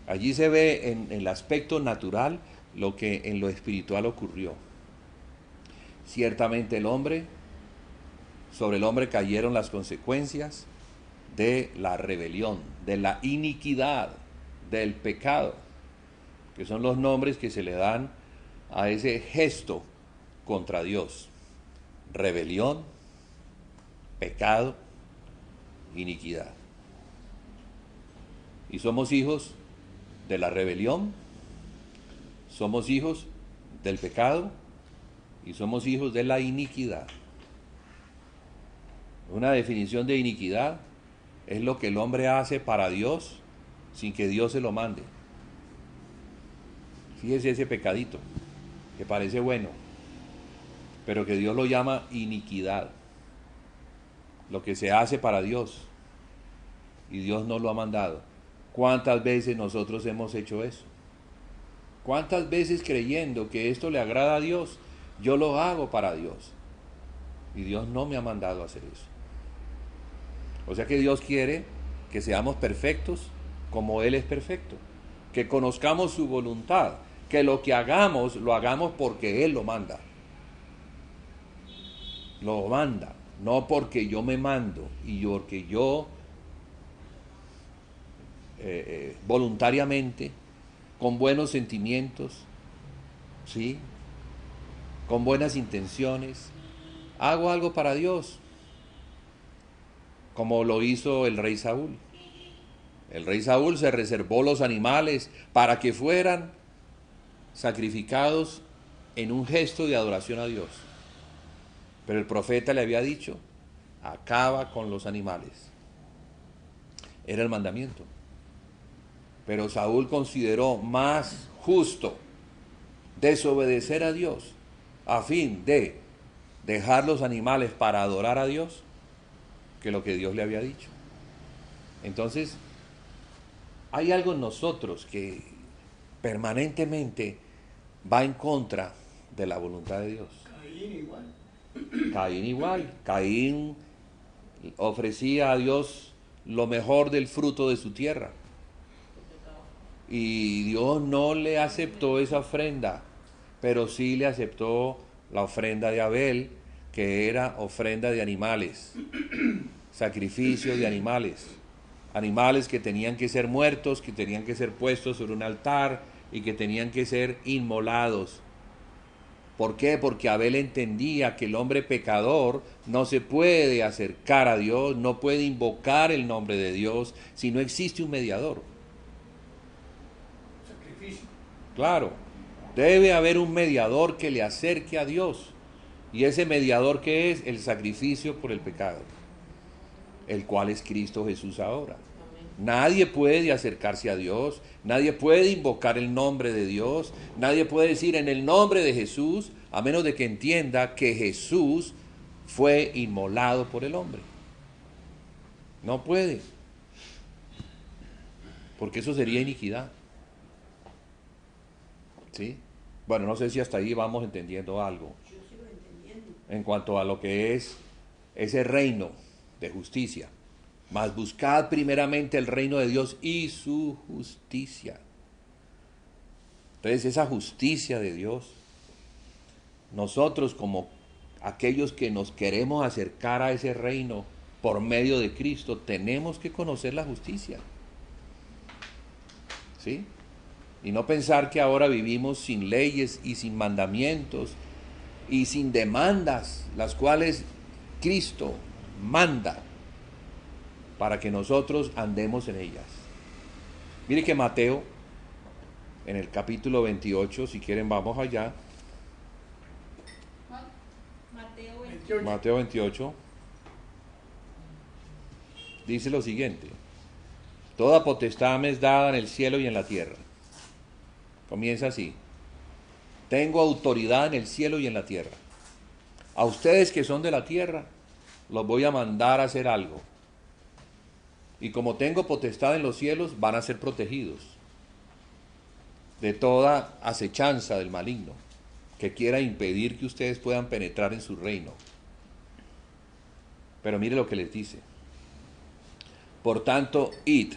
Allí se ve en el aspecto natural lo que en lo espiritual ocurrió. Ciertamente sobre el hombre cayeron las consecuencias de la rebelión, de la iniquidad, del pecado, que son los nombres que se le dan a ese gesto contra Dios: rebelión, pecado, iniquidad. Y somos hijos de la rebelión, somos hijos del pecado y somos hijos de la iniquidad. Una definición de iniquidad es lo que el hombre hace para Dios sin que Dios se lo mande. Fíjese ese pecadito que parece bueno, pero que Dios lo llama iniquidad. Lo que se hace para Dios y Dios no lo ha mandado. ¿Cuántas veces nosotros hemos hecho eso? ¿Cuántas veces creyendo que esto le agrada a Dios, yo lo hago para Dios? Y Dios no me ha mandado a hacer eso. O sea que Dios quiere que seamos perfectos como Él es perfecto. Que conozcamos su voluntad. Que lo que hagamos, lo hagamos porque Él lo manda. Lo manda, no porque yo me mando y porque yo voluntariamente, con buenos sentimientos, ¿sí?, con buenas intenciones, hago algo para Dios, como lo hizo el rey Saúl. El rey Saúl se reservó los animales para que fueran sacrificados en un gesto de adoración a Dios. Pero el profeta le había dicho: acaba con los animales. Era el mandamiento. Pero Saúl consideró más justo desobedecer a Dios a fin de dejar los animales para adorar a Dios que lo que Dios le había dicho. Entonces, hay algo en nosotros que permanentemente va en contra de la voluntad de Dios. Caín igual. Caín ofrecía a Dios lo mejor del fruto de su tierra. Y Dios no le aceptó esa ofrenda, pero sí le aceptó la ofrenda de Abel, que era ofrenda de animales, sacrificio de animales. Animales que tenían que ser muertos, que tenían que ser puestos sobre un altar y que tenían que ser inmolados. ¿Por qué? Porque Abel entendía que el hombre pecador no se puede acercar a Dios, no puede invocar el nombre de Dios si no existe un mediador. Sacrificio. Claro, debe haber un mediador que le acerque a Dios. Y ese mediador, ¿qué es? El sacrificio por el pecado, el cual es Cristo Jesús ahora. Nadie puede acercarse a Dios, nadie puede invocar el nombre de Dios, nadie puede decir en el nombre de Jesús, a menos de que entienda que Jesús fue inmolado por el hombre. No puede, porque eso sería iniquidad. ¿Sí? Bueno, no sé si hasta ahí vamos entendiendo algo Yo sigo entendiendo. en cuanto a lo que es ese reino de justicia. Mas buscad primeramente el reino de Dios y su justicia. Entonces esa justicia de Dios, nosotros como aquellos que nos queremos acercar a ese reino por medio de Cristo, tenemos que conocer la justicia. ¿Sí? Y no pensar que ahora vivimos sin leyes y sin mandamientos y sin demandas, las cuales Cristo manda para que nosotros andemos en ellas. Mire que Mateo, en el capítulo 28, si quieren vamos allá, Mateo 28. Mateo 28, dice lo siguiente: toda potestad me es dada en el cielo y en la tierra. Comienza así: tengo autoridad en el cielo y en la tierra. A ustedes que son de la tierra, los voy a mandar a hacer algo. Y como tengo potestad en los cielos, van a ser protegidos de toda acechanza del maligno que quiera impedir que ustedes puedan penetrar en su reino. Pero mire lo que les dice: por tanto, id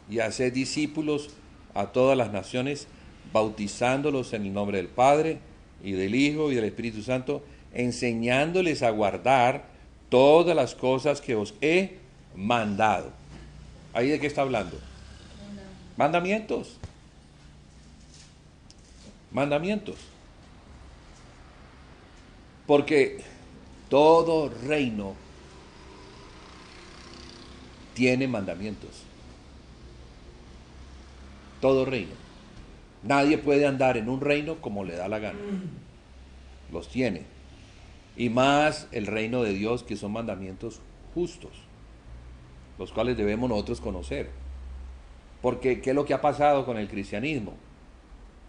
y haced discípulos a todas las naciones, bautizándolos en el nombre del Padre y del Hijo y del Espíritu Santo, enseñándoles a guardar todas las cosas que os he mandado. ¿Ahí de qué está hablando? Mandamientos. Mandamientos. Porque todo reino tiene mandamientos. Todo reino. Nadie puede andar en un reino como le da la gana. Los tiene. Y más el reino de Dios, que son mandamientos justos, los cuales debemos nosotros conocer. Porque ¿qué es lo que ha pasado con el cristianismo?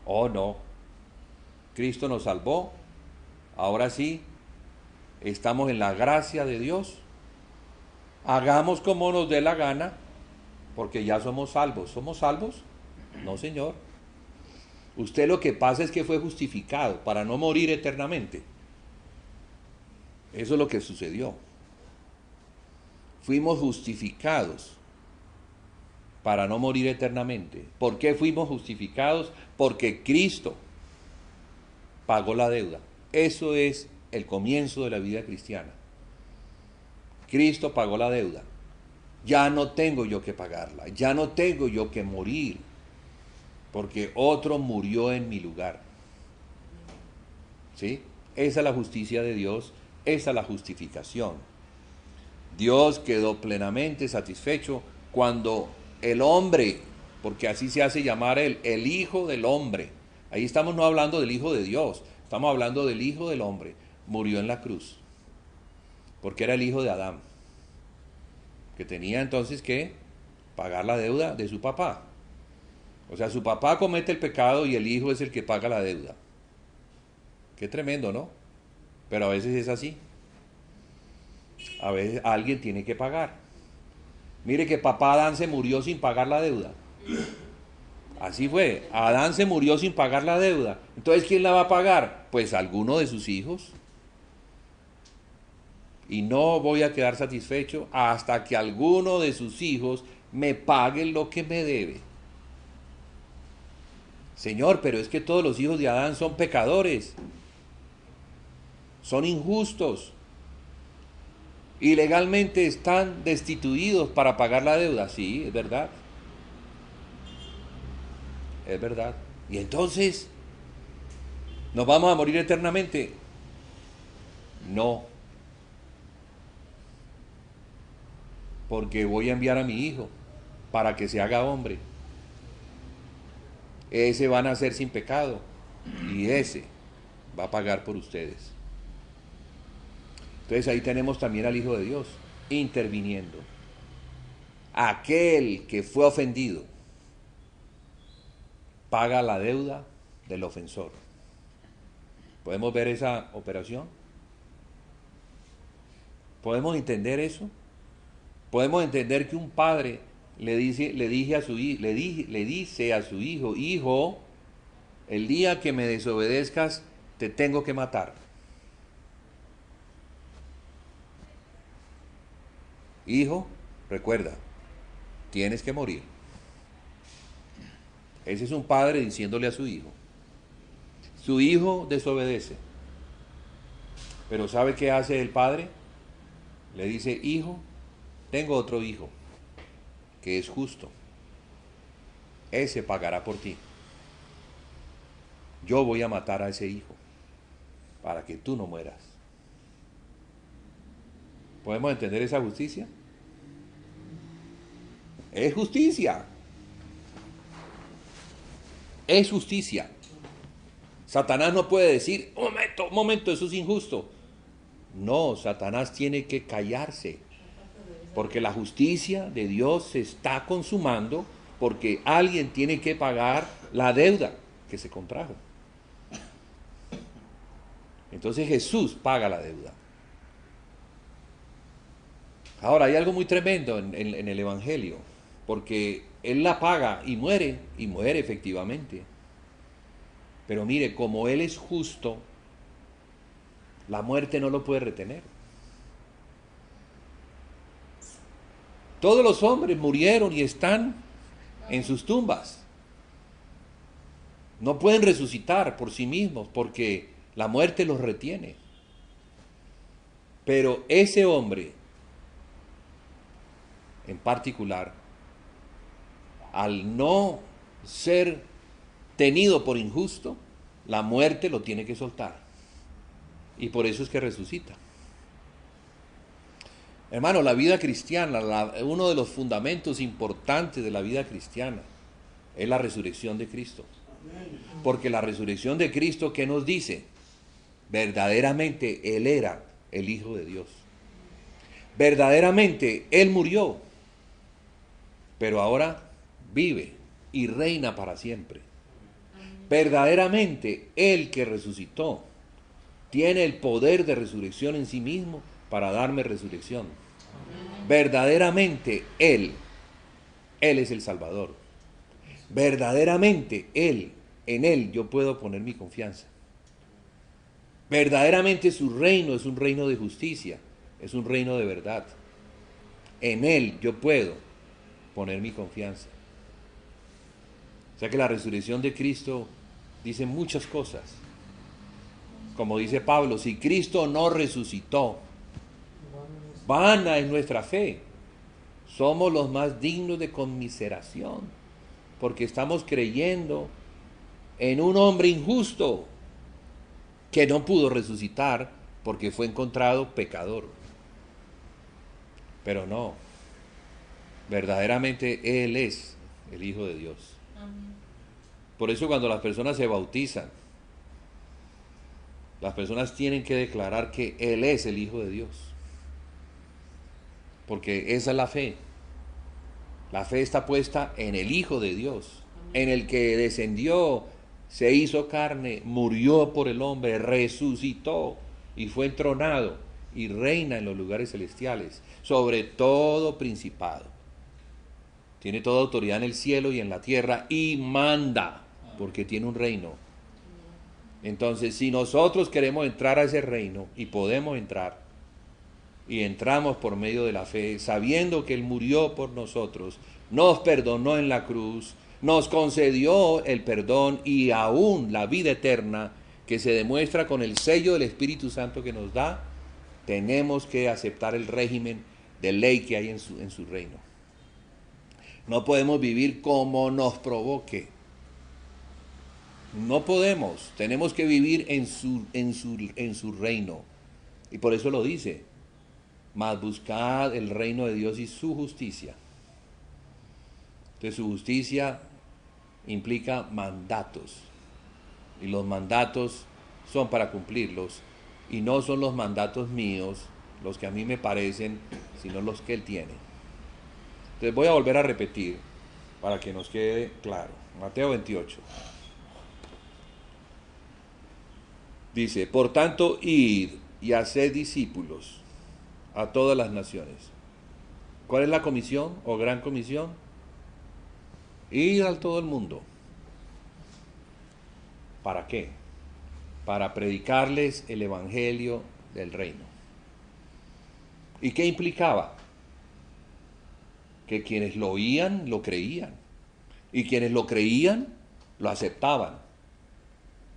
Oh, no. Cristo nos salvó. Ahora sí, estamos en la gracia de Dios. Hagamos como nos dé la gana, porque ya somos salvos. ¿Somos salvos? No, señor. Usted lo que pasa es que fue justificado para no morir eternamente. Eso es lo que sucedió. Fuimos justificados para no morir eternamente. ¿Por qué fuimos justificados? Porque Cristo pagó la deuda. Eso es el comienzo de la vida cristiana. Cristo pagó la deuda. Ya no tengo yo que pagarla. Ya no tengo yo que morir, porque otro murió en mi lugar. ¿Sí? Esa es la justicia de Dios. Esa es la justificación. Dios quedó plenamente satisfecho cuando el hombre, porque así se hace llamar él, el Hijo del Hombre. Ahí estamos no hablando del Hijo de Dios, estamos hablando del Hijo del Hombre. Murió en la cruz, porque era el hijo de Adán, que tenía entonces que pagar la deuda de su papá. O sea, su papá comete el pecado y el hijo es el que paga la deuda. Qué tremendo, ¿no? Pero a veces es así. A veces alguien tiene que pagar. Mire que papá Adán se murió sin pagar la deuda. Así fue. Adán se murió sin pagar la deuda. Entonces, ¿quién la va a pagar? Pues alguno de sus hijos. Y no voy a quedar satisfecho hasta que alguno de sus hijos me pague lo que me debe. Señor, pero es que todos los hijos de Adán son pecadores. Son injustos. Y legalmente están destituidos para pagar la deuda. Sí, es verdad. Es verdad. Y entonces, ¿Nos vamos a morir eternamente? No. Porque voy a enviar a mi hijo para que se haga hombre. Ese va a nacer sin pecado y ese va a pagar por ustedes. Entonces ahí tenemos también al Hijo de Dios interviniendo. Aquel que fue ofendido paga la deuda del ofensor. ¿Podemos ver esa operación? ¿Podemos entender eso? Podemos entender que un padre le dice a su hijo, hijo, el día que me desobedezcas te tengo que matar. Hijo, recuerda, tienes que morir. Ese es un padre diciéndole a su hijo. Su hijo desobedece. Pero ¿sabe qué hace el padre? Le dice, hijo, tengo otro hijo que es justo. Ese pagará por ti. Yo voy a matar a ese hijo para que tú no mueras. ¿Podemos entender esa justicia? Es justicia. Es justicia. Satanás no puede decir, un momento, eso es injusto. No, Satanás tiene que callarse. Porque la justicia de Dios se está consumando porque alguien tiene que pagar la deuda que se contrajo. Entonces Jesús paga la deuda. Ahora, hay algo muy tremendo en el Evangelio, porque Él la paga y muere efectivamente. Pero mire, como Él es justo, la muerte no lo puede retener. Todos los hombres murieron y están en sus tumbas. No pueden resucitar por sí mismos porque la muerte los retiene. Pero ese hombre, en particular, al no ser tenido por injusto, la muerte lo tiene que soltar. Y por eso es que resucita. Hermano, la vida cristiana, uno de los fundamentos importantes de la vida cristiana es la resurrección de Cristo. Porque la resurrección de Cristo, ¿qué nos dice? Verdaderamente Él era el Hijo de Dios. Verdaderamente Él murió, pero ahora vive y reina para siempre. Verdaderamente Él que resucitó tiene el poder de resurrección en sí mismo para darme resurrección. Verdaderamente Él es el Salvador. Verdaderamente en Él yo puedo poner mi confianza. Verdaderamente su reino es un reino de justicia, es un reino de verdad. En Él yo puedo poner mi confianza. O sea que la resurrección de Cristo dice muchas cosas. Como dice Pablo, si Cristo no resucitó, vana es nuestra fe. Somos los más dignos de conmiseración, porque estamos creyendo en un hombre injusto que no pudo resucitar porque fue encontrado pecador. Pero no, verdaderamente Él es el Hijo de Dios. Por eso cuando las personas se bautizan, las personas tienen que declarar que Él es el Hijo de Dios. Porque esa es la fe. La fe está puesta en el Hijo de Dios, en el que descendió, se hizo carne, murió por el hombre, resucitó y fue entronado y reina en los lugares celestiales, sobre todo principado. Tiene toda autoridad en el cielo y en la tierra y manda, porque tiene un reino. Entonces, si nosotros queremos entrar a ese reino, y podemos entrar, y entramos por medio de la fe, sabiendo que Él murió por nosotros, nos perdonó en la cruz, nos concedió el perdón y aún la vida eterna, que se demuestra con el sello del Espíritu Santo que nos da, tenemos que aceptar el régimen de ley que hay en su reino. No podemos vivir como nos provoque. No podemos, tenemos que vivir en su reino. Y por eso lo dice, mas buscad el reino de Dios y su justicia. Entonces su justicia implica mandatos. Y los mandatos son para cumplirlos. Y no son los mandatos míos, los que a mí me parecen, sino los que Él tiene. Entonces voy a volver a repetir para que nos quede claro. Mateo 28. Dice, por tanto, id y haced discípulos a todas las naciones. ¿Cuál es la comisión o gran comisión? Ir a todo el mundo. ¿Para qué? Para predicarles el evangelio del reino. ¿Y qué implicaba? Que quienes lo oían, lo creían. Y quienes lo creían, lo aceptaban.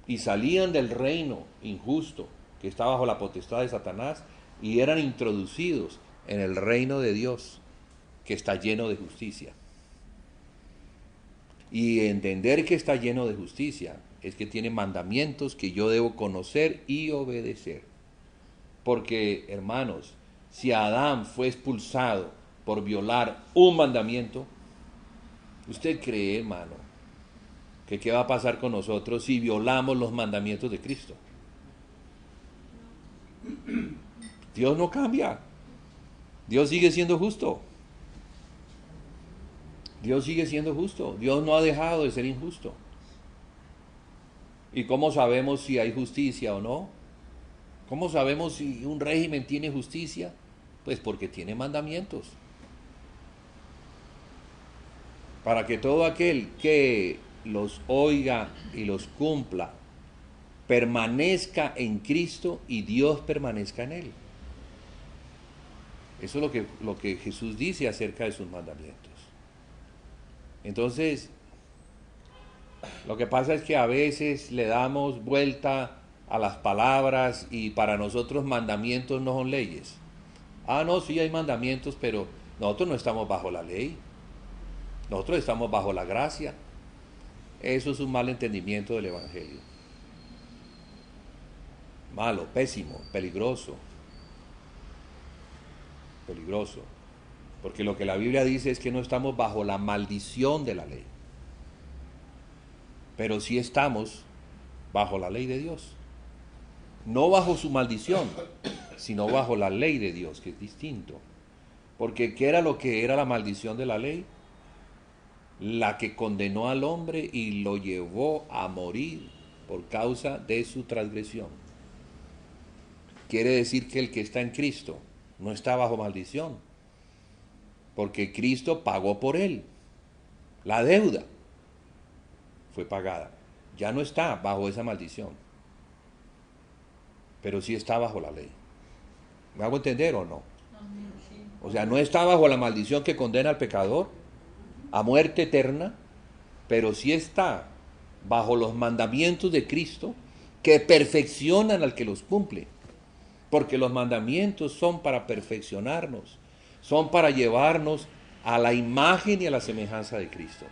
Y salían del reino injusto que está bajo la potestad de Satanás y eran introducidos en el reino de Dios que está lleno de justicia. Y entender que está lleno de justicia es que tiene mandamientos que yo debo conocer y obedecer. Porque, hermanos, si Adán fue expulsado por violar un mandamiento, ¿usted cree, hermano, que qué va a pasar con nosotros si violamos los mandamientos de Cristo? Dios no cambia. Dios sigue siendo justo. Dios sigue siendo justo. Dios no ha dejado de ser injusto. ¿Y cómo sabemos si hay justicia o no? ¿Cómo sabemos si un régimen tiene justicia? Pues porque tiene mandamientos. Para que todo aquel que los oiga y los cumpla permanezca en Cristo y Dios permanezca en él. Eso es lo que Jesús dice acerca de sus mandamientos. Entonces, lo que pasa es que a veces le damos vuelta a las palabras y para nosotros mandamientos no son leyes. Ah, no, sí hay mandamientos, pero nosotros no estamos bajo la ley. Nosotros estamos bajo la gracia. Eso es un mal entendimiento del Evangelio. Malo, pésimo, peligroso. Peligroso. Porque lo que la Biblia dice es que no estamos bajo la maldición de la ley. Pero sí estamos bajo la ley de Dios. No bajo su maldición, sino bajo la ley de Dios, que es distinto. Porque ¿qué era lo que era la maldición de la ley? La que condenó al hombre y lo llevó a morir por causa de su transgresión. Quiere decir que el que está en Cristo no está bajo maldición, porque Cristo pagó por él. La deuda fue pagada. Ya no está bajo esa maldición, pero sí está bajo la ley. ¿Me hago entender o no? O sea, no está bajo la maldición que condena al pecador a muerte eterna, pero sí está bajo los mandamientos de Cristo que perfeccionan al que los cumple. Porque los mandamientos son para perfeccionarnos, son para llevarnos a la imagen y a la semejanza de Cristo.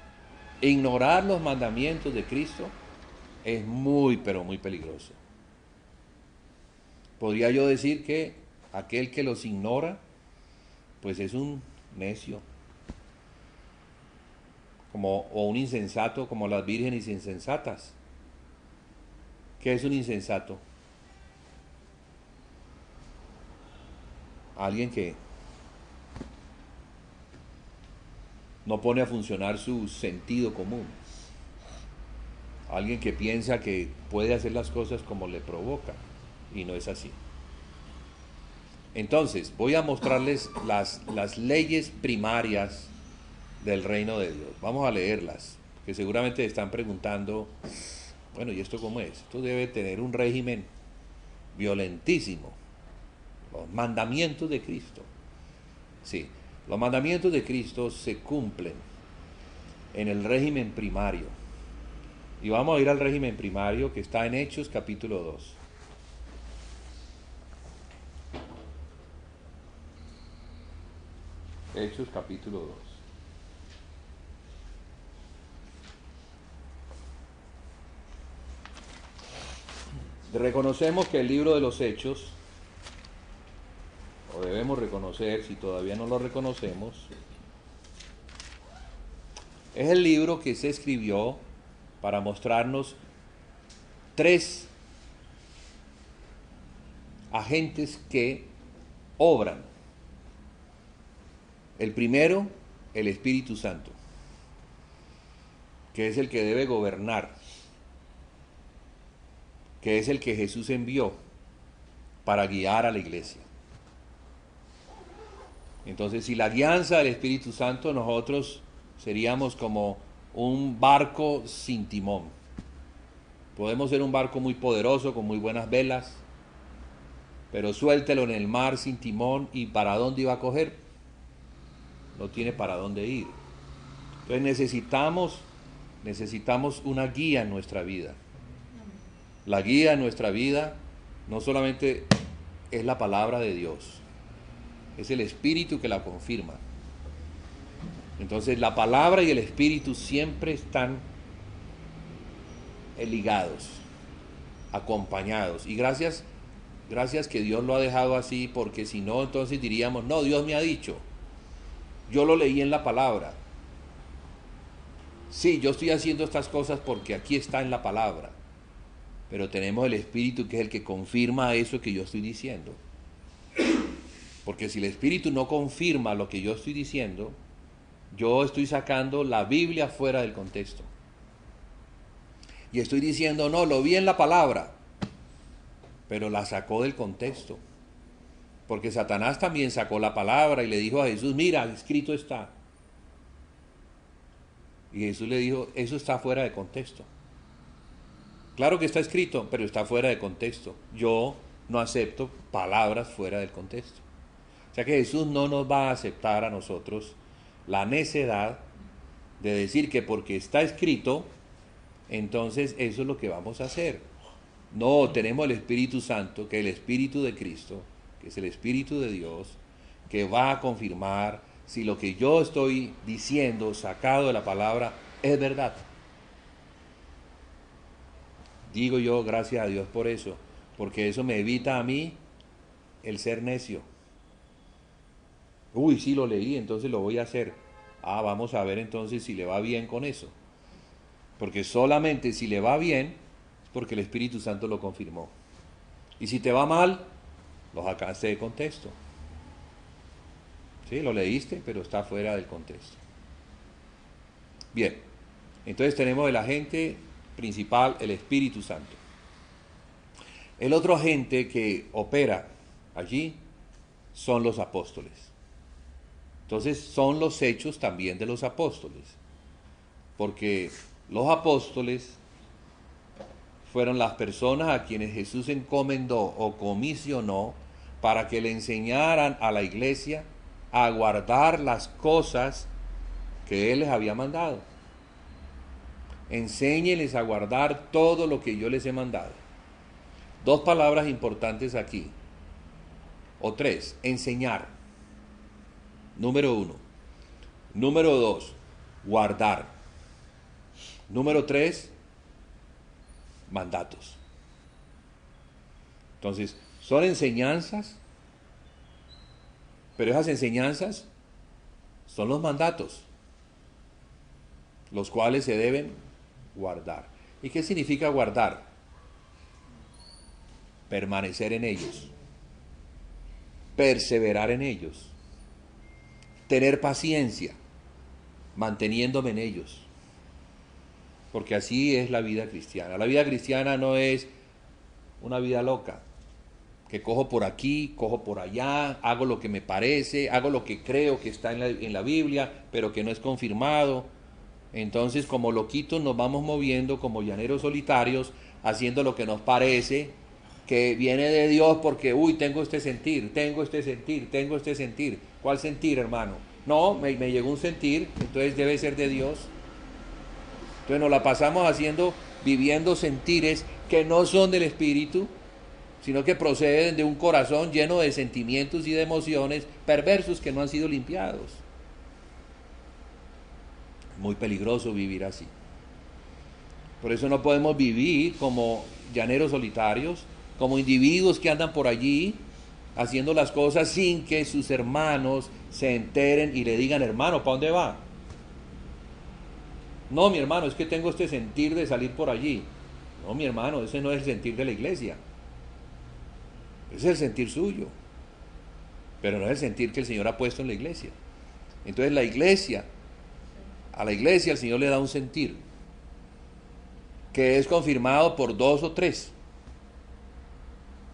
Ignorar los mandamientos de Cristo es muy, pero muy peligroso. Podría yo decir que aquel que los ignora, pues es un necio, o un insensato, como las vírgenes insensatas. ¿Qué es un insensato? Alguien que no pone a funcionar su sentido común. Alguien que piensa que puede hacer las cosas como le provoca, y no es así. Entonces, voy a mostrarles las leyes primarias del reino de Dios. Vamos a leerlas, que seguramente están preguntando, bueno, ¿y esto cómo es? Esto debe tener un régimen violentísimo. Los mandamientos de Cristo. Sí, los mandamientos de Cristo se cumplen en el régimen primario. Y vamos a ir al régimen primario que está en Hechos capítulo 2. Hechos capítulo 2. Reconocemos que el libro de los Hechos, o debemos reconocer, si todavía no lo reconocemos, es el libro que se escribió para mostrarnos tres agentes que obran. El primero, el Espíritu Santo, que es el que debe gobernar, que es el que Jesús envió para guiar a la iglesia. Entonces, si la guianza del Espíritu Santo, nosotros seríamos como un barco sin timón. Podemos ser un barco muy poderoso, con muy buenas velas, pero suéltelo en el mar sin timón, ¿y para dónde iba a coger? No tiene para dónde ir. Entonces necesitamos una guía en nuestra vida. La guía en nuestra vida no solamente es la palabra de Dios, es el Espíritu que la confirma. Entonces la palabra y el Espíritu siempre están ligados, acompañados. Y gracias que Dios lo ha dejado así, porque si no, entonces diríamos, no, Dios me ha dicho, yo lo leí en la palabra. Sí, yo estoy haciendo estas cosas porque aquí está en la palabra, pero tenemos el Espíritu que es el que confirma eso que yo estoy diciendo. Porque si el Espíritu no confirma lo que yo estoy diciendo, yo estoy sacando la Biblia fuera del contexto. Y estoy diciendo, no, lo vi en la palabra, pero la sacó del contexto. Porque Satanás también sacó la palabra y le dijo a Jesús, mira, escrito está. Y Jesús le dijo, eso está fuera de contexto. Claro que está escrito, pero está fuera de contexto. Yo no acepto palabras fuera del contexto. O sea que Jesús no nos va a aceptar a nosotros la necedad de decir que porque está escrito, entonces eso es lo que vamos a hacer. No, tenemos el Espíritu Santo, que es el Espíritu de Cristo, que es el Espíritu de Dios, que va a confirmar si lo que yo estoy diciendo, sacado de la palabra, es verdad. Digo yo, gracias a Dios por eso, porque eso me evita a mí el ser necio. Uy, sí lo leí, entonces lo voy a hacer. Ah, vamos a ver entonces si le va bien con eso. Porque solamente si le va bien, es porque el Espíritu Santo lo confirmó. Y si te va mal, lo sacaste de contexto. Sí, lo leíste, pero está fuera del contexto. Bien, entonces tenemos el agente principal, el Espíritu Santo. El otro agente que opera allí son los apóstoles. Entonces son los hechos también de los apóstoles, porque los apóstoles fueron las personas a quienes Jesús encomendó o comisionó para que le enseñaran a la iglesia a guardar las cosas que Él les había mandado. Enséñeles a guardar todo lo que yo les he mandado. Dos palabras importantes aquí, o tres: enseñar. Número 1. Número 2, guardar. Número 3, mandatos. Entonces, son enseñanzas, pero esas enseñanzas son los mandatos, los cuales se deben guardar. ¿Y qué significa guardar? Permanecer en ellos, perseverar en ellos, tener paciencia, manteniéndome en ellos. Porque así es la vida cristiana. La vida cristiana no es una vida loca, que cojo por aquí, cojo por allá, hago lo que me parece, hago lo que creo que está en la Biblia, pero que no es confirmado. Entonces, como loquitos nos vamos moviendo como llaneros solitarios, haciendo lo que nos parece, que viene de Dios porque, tengo este sentir. ¿Cuál sentir, hermano? No, me llegó un sentir, entonces debe ser de Dios. Entonces nos la pasamos viviendo sentires que no son del Espíritu, sino que proceden de un corazón lleno de sentimientos y de emociones perversos que no han sido limpiados. Muy peligroso vivir así. Por eso no podemos vivir como llaneros solitarios, como individuos que andan por allí haciendo las cosas sin que sus hermanos se enteren y le digan, hermano, ¿para dónde va? No, mi hermano, es que tengo este sentir de salir por allí. No, mi hermano, ese no es el sentir de la iglesia. Ese es el sentir suyo. Pero no es el sentir que el Señor ha puesto en la iglesia. Entonces la iglesia, a la iglesia el Señor le da un sentir que es confirmado por 2 o 3.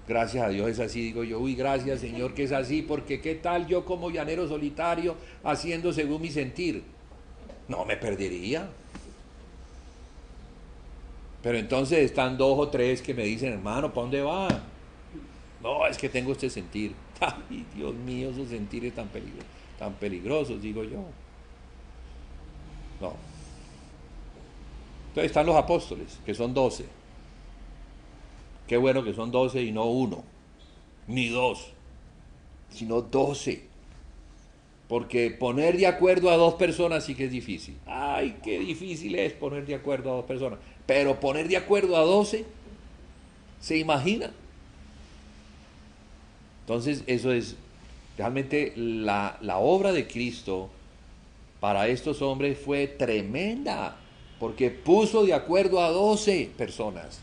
Gracias a Dios es así, digo yo, uy, gracias Señor que es así, porque qué tal yo como llanero solitario haciendo según mi sentir. No me perdería. Pero entonces están 2 o 3 que me dicen, hermano, ¿para dónde va? No, es que tengo este sentir. Ay, Dios mío, esos sentires tan peligrosos, digo yo. No. Entonces están los apóstoles, que son 12. Qué bueno que son 12 y no 1, ni 2, sino 12. Porque poner de acuerdo a 2 personas sí que es difícil. Ay, qué difícil es poner de acuerdo a 2 personas. Pero poner de acuerdo a 12, ¿se imagina? Entonces eso es realmente la obra de Cristo para estos hombres fue tremenda, porque puso de acuerdo a 12 personas.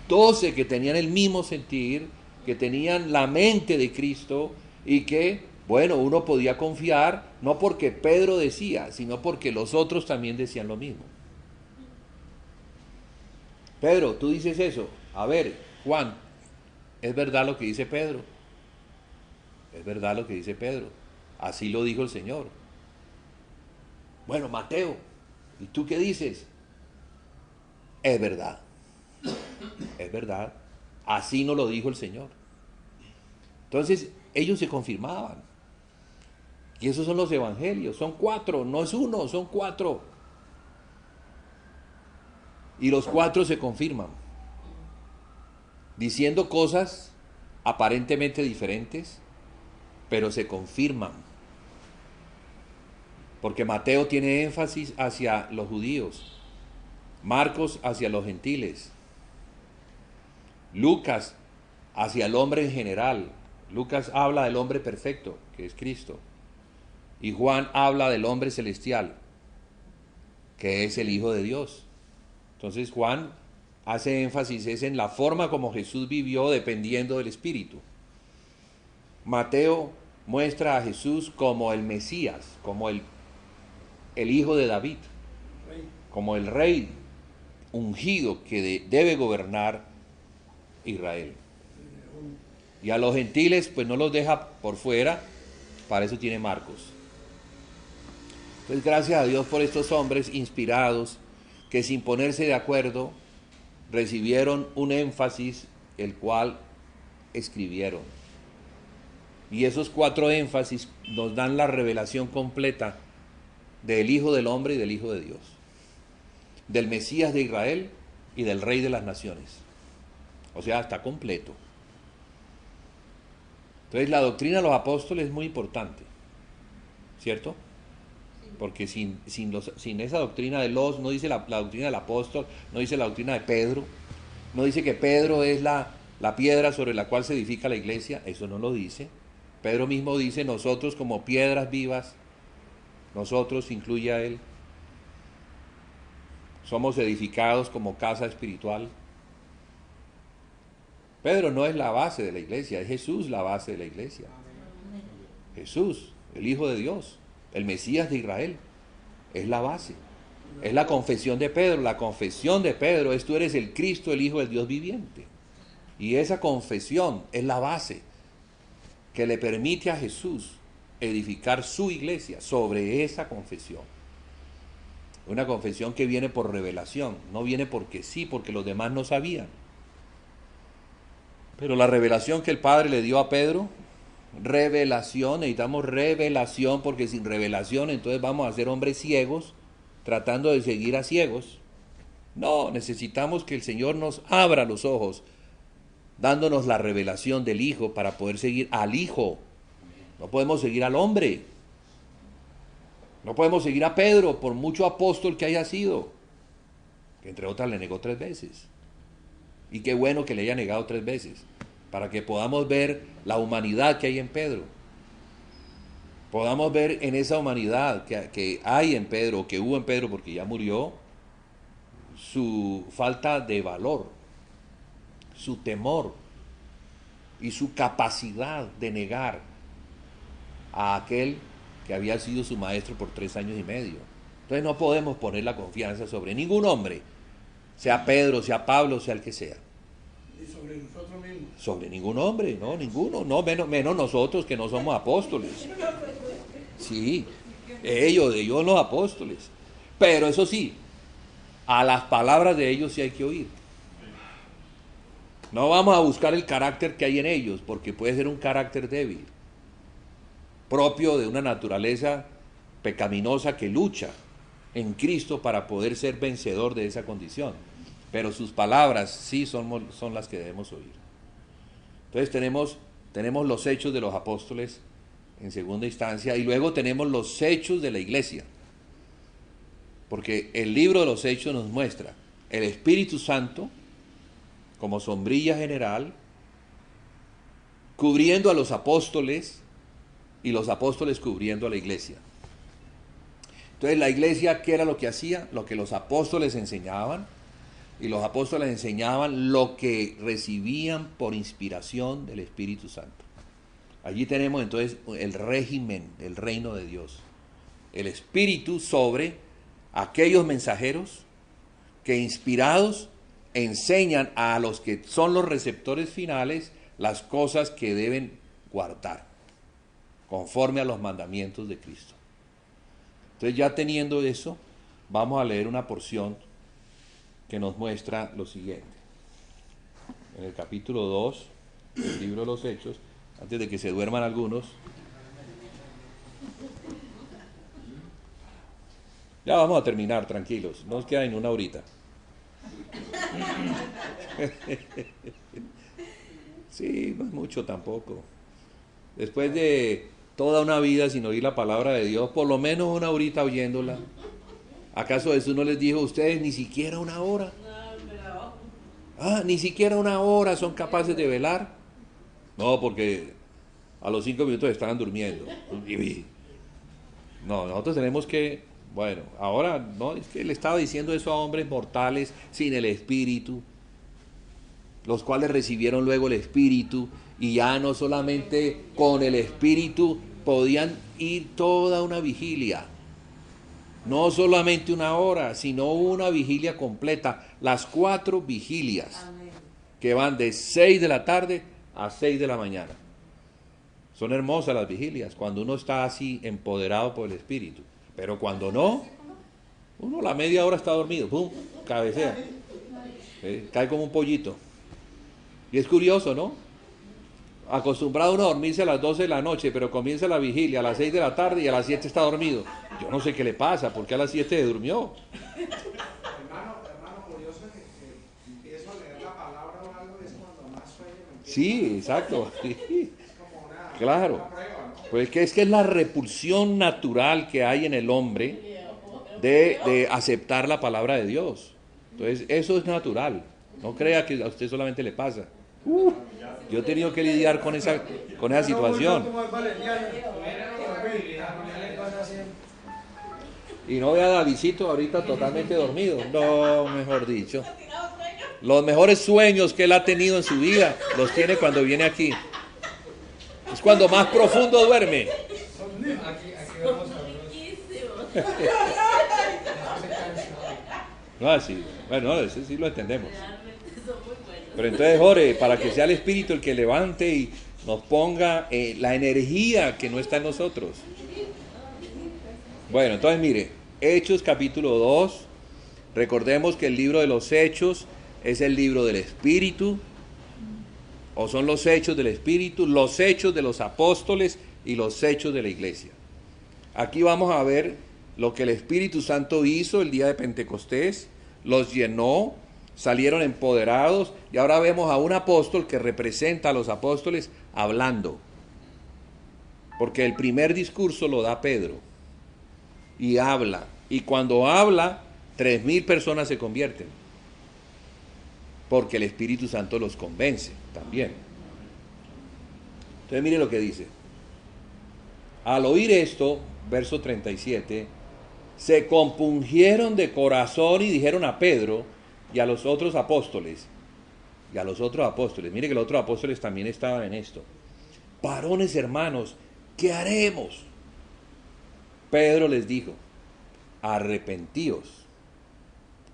12 que tenían el mismo sentir, que tenían la mente de Cristo y que, bueno, uno podía confiar, no porque Pedro decía, sino porque los otros también decían lo mismo. Pedro, tú dices eso. A ver, Juan, ¿es verdad lo que dice Pedro? Es verdad lo que dice Pedro. Así lo dijo el Señor. Bueno, Mateo, ¿y tú qué dices? Es verdad. Es verdad. Así nos lo dijo el Señor. Entonces, ellos se confirmaban. Y esos son los evangelios. Son 4, no es 1, son 4. Y los 4 se confirman. Diciendo cosas aparentemente diferentes, pero se confirman. Porque Mateo tiene énfasis hacia los judíos, Marcos hacia los gentiles, Lucas hacia el hombre en general. Lucas habla del hombre perfecto, que es Cristo. Y Juan habla del hombre celestial, que es el Hijo de Dios. Entonces Juan hace énfasis es en la forma como Jesús vivió dependiendo del Espíritu. Mateo muestra a Jesús como el Mesías, como el Hijo de David, como el Rey ungido que debe gobernar Israel. Y a los gentiles pues no los deja por fuera, para eso tiene Marcos. Entonces gracias a Dios por estos hombres inspirados que sin ponerse de acuerdo recibieron un énfasis el cual escribieron. Y esos 4 énfasis nos dan la revelación completa del Hijo del Hombre y del Hijo de Dios, del Mesías de Israel y del Rey de las Naciones. O sea, está completo. Entonces la doctrina de los apóstoles es muy importante, ¿cierto? Porque sin esa doctrina de no dice la doctrina del apóstol, no dice la doctrina de Pedro, no dice que Pedro es la piedra sobre la cual se edifica la iglesia, eso no lo dice. Pedro mismo dice, nosotros como piedras vivas, nosotros, incluye a él, somos edificados como casa espiritual. Pedro no es la base de la iglesia, es Jesús la base de la iglesia. Jesús, el Hijo de Dios, el Mesías de Israel, es la base. Es la confesión de Pedro. La confesión de Pedro es: tú eres el Cristo, el Hijo del Dios viviente. Y esa confesión es la base que le permite a Jesús edificar su iglesia sobre esa confesión. Una confesión que viene por revelación, no viene porque sí, porque los demás no sabían. Pero la revelación que el Padre le dio a Pedro, revelación, necesitamos revelación, porque sin revelación entonces vamos a ser hombres ciegos, tratando de seguir a ciegos. No, necesitamos que el Señor nos abra los ojos, dándonos la revelación del Hijo para poder seguir al Hijo. No podemos seguir al hombre. No podemos seguir a Pedro, por mucho apóstol que haya sido. que entre otras le negó 3 veces. Y qué bueno que le haya negado 3 veces, para que podamos ver la humanidad que hay en Pedro. Podamos ver en esa humanidad que hay en Pedro, que hubo en Pedro porque ya murió, su falta de valor, su temor y su capacidad de negar a aquel que había sido su maestro por 3 años y medio. Entonces no podemos poner la confianza sobre ningún hombre, sea Pedro, sea Pablo, sea el que sea. Y sobre nosotros mismos. Sobre ningún hombre, no, ninguno, no, menos nosotros que no somos apóstoles. Sí, ellos los apóstoles. Pero eso sí, a las palabras de ellos sí hay que oír. No vamos a buscar el carácter que hay en ellos, porque puede ser un carácter débil, propio de una naturaleza pecaminosa que lucha en Cristo para poder ser vencedor de esa condición. Pero sus palabras sí son las que debemos oír. Entonces tenemos los hechos de los apóstoles en segunda instancia, y luego tenemos los hechos de la iglesia. Porque el libro de los hechos nos muestra el Espíritu Santo como sombrilla general, cubriendo a los apóstoles, y los apóstoles cubriendo a la iglesia. Entonces la iglesia, ¿qué era lo que hacía? Lo que los apóstoles enseñaban, y los apóstoles enseñaban lo que recibían por inspiración del Espíritu Santo. Allí tenemos entonces el régimen, el reino de Dios. El Espíritu sobre aquellos mensajeros que inspirados enseñan a los que son los receptores finales las cosas que deben guardar, conforme a los mandamientos de Cristo. Entonces, ya teniendo eso, vamos a leer una porción que nos muestra lo siguiente. En el capítulo 2 del libro de los Hechos, antes de que se duerman algunos. Ya vamos a terminar, tranquilos, no nos queda ni una horita. Sí, no es mucho tampoco. Después de toda una vida sin oír la palabra de Dios, por lo menos una horita oyéndola. ¿Acaso Jesús no les dijo a ustedes ni siquiera una hora? Ni siquiera una hora son capaces de velar. No, porque a los 5 minutos estaban durmiendo. No, nosotros tenemos que, bueno, ahora no, es que le estaba diciendo eso a hombres mortales sin el Espíritu, los cuales recibieron luego el Espíritu, y ya no solamente con el Espíritu podían ir toda una vigilia, no solamente una hora, sino una vigilia completa, las 4 vigilias. Amén. Que van de 6 de la tarde a 6 de la mañana. Son hermosas las vigilias, cuando uno está así empoderado por el Espíritu. Pero cuando no, uno la media hora está dormido, ¡pum!, cabecea. Cae como un pollito. Y es curioso, ¿no? Acostumbrado uno a dormirse a las 12 de la noche, pero comienza la vigilia a las 6 de la tarde y a las 7 está dormido. Yo no sé qué le pasa, ¿por qué a las 7 se durmió? Hermano, curioso que empiezo a leer la palabra o algo, es cuando más sueño me empieza. Sí, exacto. Sí. Es como Claro. una prueba, ¿no? Pues es que es la repulsión natural que hay en el hombre de aceptar la palabra de Dios. Entonces, eso es natural. No crea que a usted solamente le pasa. Yo he tenido que lidiar con esa situación. Y no vea a Davidcito ahorita totalmente dormido. No, mejor dicho. Los mejores sueños que él ha tenido en su vida los tiene cuando viene aquí. Es cuando más profundo duerme. Aquí vamos a No, así. Bueno, no, eso sí lo entendemos. Pero entonces, Jorge, para que sea el Espíritu el que levante y nos ponga la energía que no está en nosotros. Bueno, entonces mire, Hechos capítulo 2. Recordemos que el libro de los Hechos es el libro del Espíritu, o son los hechos del Espíritu, los hechos de los apóstoles y los hechos de la iglesia. Aquí vamos a ver lo que el Espíritu Santo hizo el día de Pentecostés, los llenó, salieron empoderados, y ahora vemos a un apóstol que representa a los apóstoles hablando, porque el primer discurso lo da Pedro, y habla, y cuando habla 3.000 personas se convierten, porque el Espíritu Santo los convence también. Entonces mire lo que dice. Al oír esto, verso 37, se compungieron de corazón y dijeron a Pedro y a los otros apóstoles, mire que los otros apóstoles también estaban en esto: varones hermanos, ¿qué haremos? Pedro les dijo: arrepentíos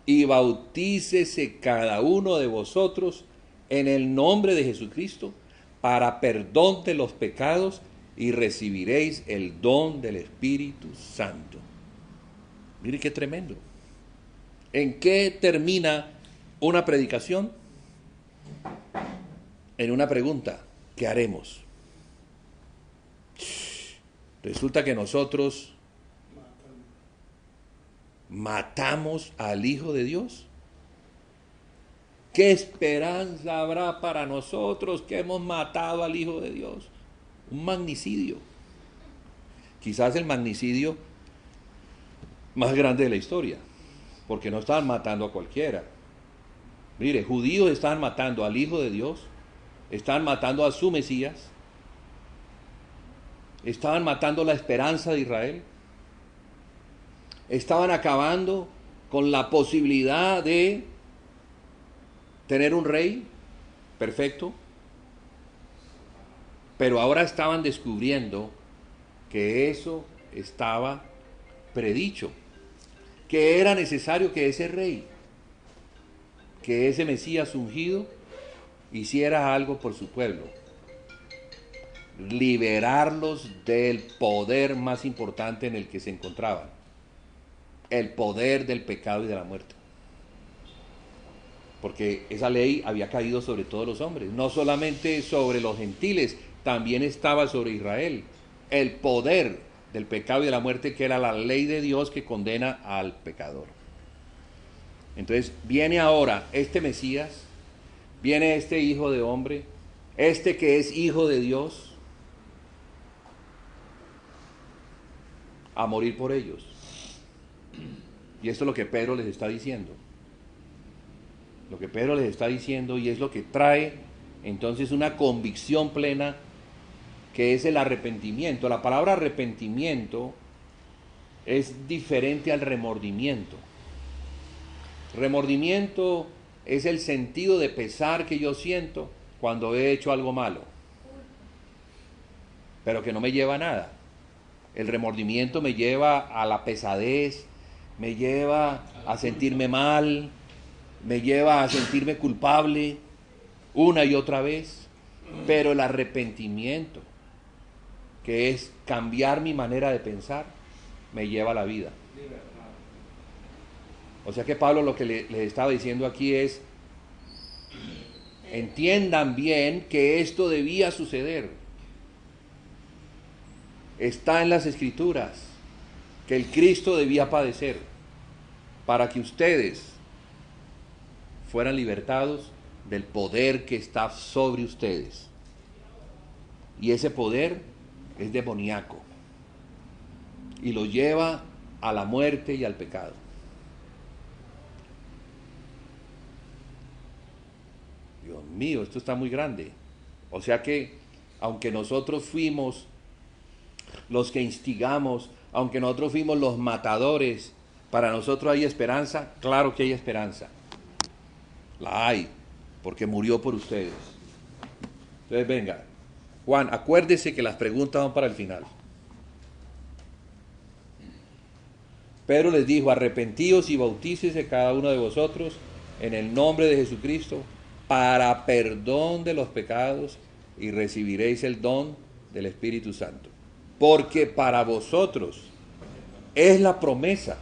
y bautícese cada uno de vosotros en el nombre de Jesucristo para perdón de los pecados, y recibiréis el don del Espíritu Santo. Mire qué tremendo. ¿En qué termina una predicación? En una pregunta: ¿qué haremos? Resulta que nosotros matamos al Hijo de Dios. ¿Qué esperanza habrá para nosotros que hemos matado al Hijo de Dios? Un magnicidio. Quizás el magnicidio más grande de la historia, porque no estaban matando a cualquiera. Mire, judíos estaban matando al Hijo de Dios, estaban matando a su Mesías, estaban matando la esperanza de Israel, estaban acabando con la posibilidad de tener un rey perfecto, pero ahora estaban descubriendo que eso estaba predicho, que era necesario que ese rey, que ese Mesías ungido, hiciera algo por su pueblo: liberarlos del poder más importante en el que se encontraban, el poder del pecado y de la muerte. Porque esa ley había caído sobre todos los hombres, no solamente sobre los gentiles, también estaba sobre Israel. El poder del pecado y de la muerte, que era la ley de Dios que condena al pecador. Entonces viene ahora este Mesías, viene este Hijo de Hombre, este que es Hijo de Dios, a morir por ellos. Y esto es lo que Pedro les está diciendo. Lo que Pedro les está diciendo, y es lo que trae entonces una convicción plena, que es el arrepentimiento. La palabra arrepentimiento es diferente al remordimiento. Remordimiento es el sentido de pesar que yo siento cuando he hecho algo malo, pero que no me lleva a nada. El remordimiento me lleva a la pesadez, me lleva a sentirme mal, me lleva a sentirme culpable una y otra vez. Pero el arrepentimiento, que es cambiar mi manera de pensar, me lleva a la vida. O sea que Pablo lo que les estaba diciendo aquí es: entiendan bien que esto debía suceder. Está en las Escrituras que el Cristo debía padecer para que ustedes fueran libertados del poder que está sobre ustedes. Y ese poder es demoníaco y lo lleva a la muerte y al pecado. Dios mío, esto está muy grande. O sea que, aunque nosotros fuimos los que instigamos, aunque nosotros fuimos los matadores, para nosotros hay esperanza. Claro que hay esperanza. La hay, porque murió por ustedes. Entonces venga, Juan, acuérdese que las preguntas van para el final. Pedro les dijo: arrepentíos y bautícese cada uno de vosotros en el nombre de Jesucristo para perdón de los pecados, y recibiréis el don del Espíritu Santo. Porque para vosotros es la promesa,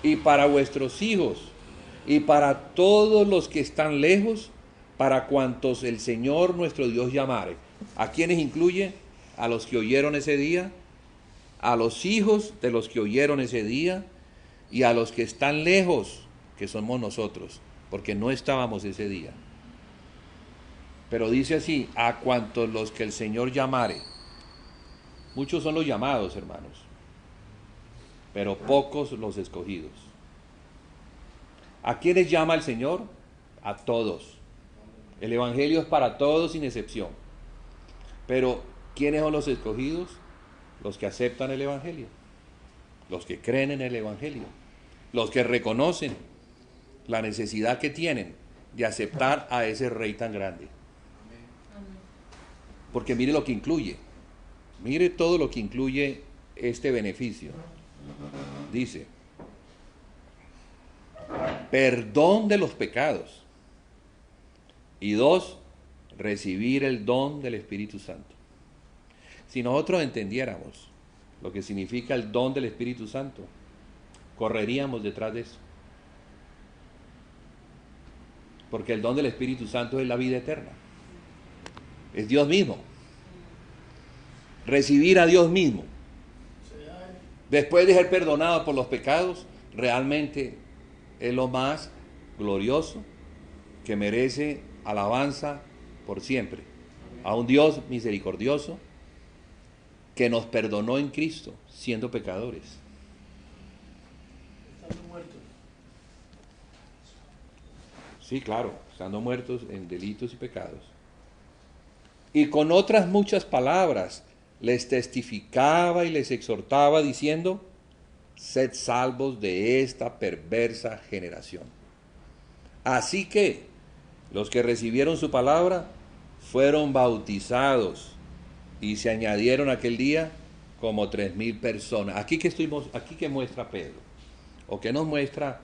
y para vuestros hijos, y para todos los que están lejos, para cuantos el Señor nuestro Dios llamare. ¿A quiénes incluye? A los que oyeron ese día, a los hijos de los que oyeron ese día, y a los que están lejos, que somos nosotros, porque no estábamos ese día. Pero dice así: a cuantos los que el Señor llamare. Muchos son los llamados, hermanos, pero pocos los escogidos. ¿A quiénes llama el Señor? A todos. El Evangelio es para todos sin excepción. Pero, ¿quiénes son los escogidos? Los que aceptan el Evangelio, los que creen en el Evangelio, los que reconocen la necesidad que tienen de aceptar a ese Rey tan grande. Porque mire lo que incluye, mire todo lo que incluye este beneficio. Dice, perdón de los pecados. Y 2, recibir el don del Espíritu Santo. Si nosotros entendiéramos lo que significa el don del Espíritu Santo, correríamos detrás de eso. Porque el don del Espíritu Santo es la vida eterna. Es Dios mismo. Recibir a Dios mismo. Después de ser perdonado por los pecados, realmente es lo más glorioso que merece alabanza por siempre. A un Dios misericordioso que nos perdonó en Cristo siendo pecadores. Estando muertos. Sí, claro, estando muertos en delitos y pecados. Y con otras muchas palabras les testificaba y les exhortaba diciendo, sed salvos de esta perversa generación. Así que los que recibieron su palabra fueron bautizados y se añadieron aquel día como 3,000 personas. Aquí que muestra Pedro, o que nos muestra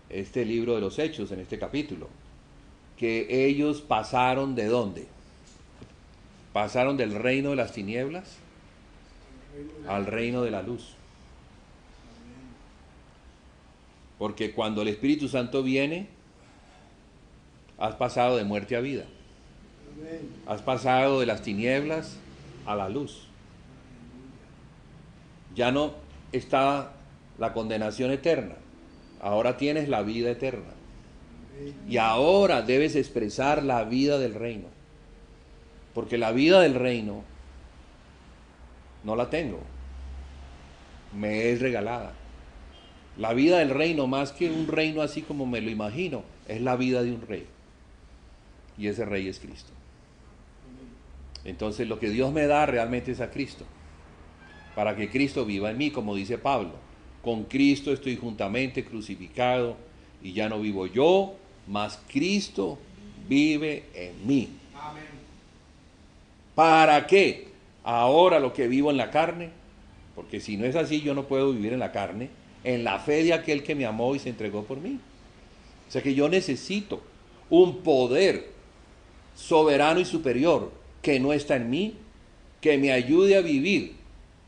este libro de los Hechos en este capítulo, que ellos pasaron ¿de dónde? Pasaron del reino de las tinieblas al reino de la luz. Porque cuando el Espíritu Santo viene, has pasado de muerte a vida. Has pasado de las tinieblas a la luz. Ya no está la condenación eterna, ahora tienes la vida eterna. Y ahora debes expresar la vida del reino. Porque la vida del reino no la tengo, me es regalada. La vida del reino, más que un reino así como me lo imagino, es la vida de un rey. Y ese rey es Cristo. Entonces lo que Dios me da realmente es a Cristo, para que Cristo viva en mí, como dice Pablo. Con Cristo estoy juntamente crucificado y ya no vivo yo, mas Cristo vive en mí. Amén. ¿Para qué? Ahora lo que vivo en la carne, porque si no es así yo no puedo vivir en la carne, en la fe de aquel que me amó y se entregó por mí. O sea que yo necesito un poder soberano y superior que no está en mí, que me ayude a vivir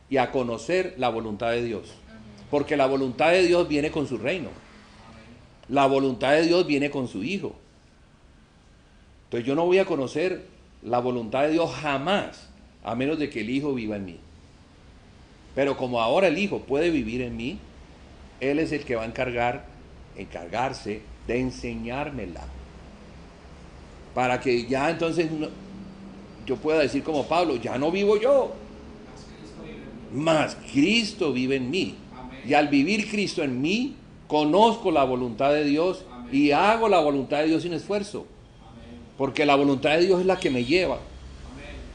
y a conocer la voluntad de Dios. Porque la voluntad de Dios viene con su reino. La voluntad de Dios viene con su Hijo. Entonces yo no voy a conocer la voluntad de Dios jamás, a menos de que el Hijo viva en mí. Pero como ahora el Hijo puede vivir en mí, Él es el que va a encargarse de enseñármela. Para que ya entonces yo pueda decir como Pablo, ya no vivo yo, mas Cristo vive en mí. Y al vivir Cristo en mí, conozco la voluntad de Dios y hago la voluntad de Dios sin esfuerzo. Porque la voluntad de Dios es la que me lleva,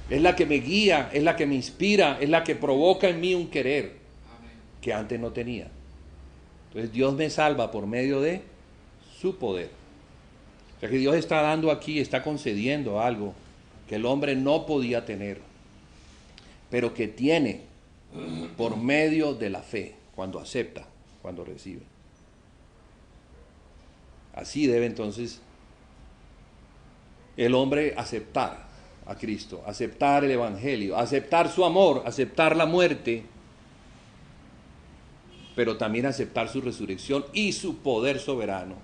es la que me guía, es la que me inspira, es la que provoca en mí un querer que antes no tenía. Entonces Dios me salva por medio de su poder. O sea que Dios está dando aquí, está concediendo algo que el hombre no podía tener, pero que tiene por medio de la fe, cuando acepta, cuando recibe. Así debe entonces el hombre aceptar a Cristo, aceptar el Evangelio, aceptar su amor, aceptar la muerte, pero también aceptar su resurrección y su poder soberano,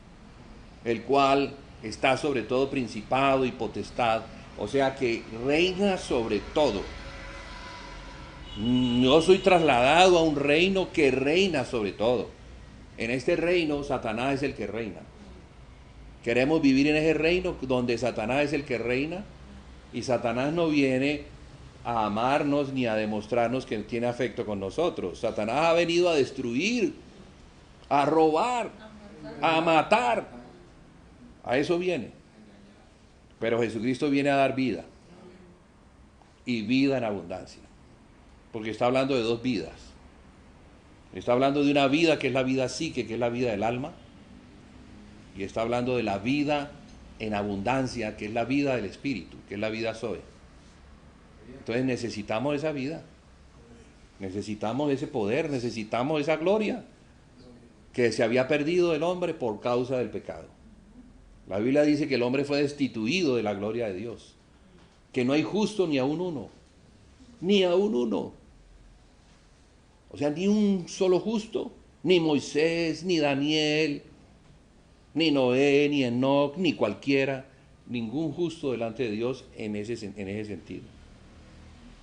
el cual está sobre todo principado y potestad, o sea que reina sobre todo. Yo soy trasladado a un reino que reina sobre todo. En este reino Satanás es el que reina. Queremos vivir en ese reino donde Satanás es el que reina, y Satanás no viene a amarnos ni a demostrarnos que tiene afecto con nosotros. Satanás ha venido a destruir a robar, a matar. A eso viene. Pero Jesucristo viene a dar vida. Y vida en abundancia. Porque está hablando de dos vidas. Está hablando de una vida que es la vida psique, que es la vida del alma. Y está hablando de la vida en abundancia, que es la vida del espíritu, que es la vida Zoe. Entonces necesitamos esa vida. Necesitamos ese poder, necesitamos esa gloria que se había perdido del hombre por causa del pecado. La Biblia dice que el hombre fue destituido de la gloria de Dios, que no hay justo ni aun uno, ni aun uno. O sea, ni un solo justo, ni Moisés, ni Daniel, ni Noé, ni Enoc, ni cualquiera, ningún justo delante de Dios en ese sentido.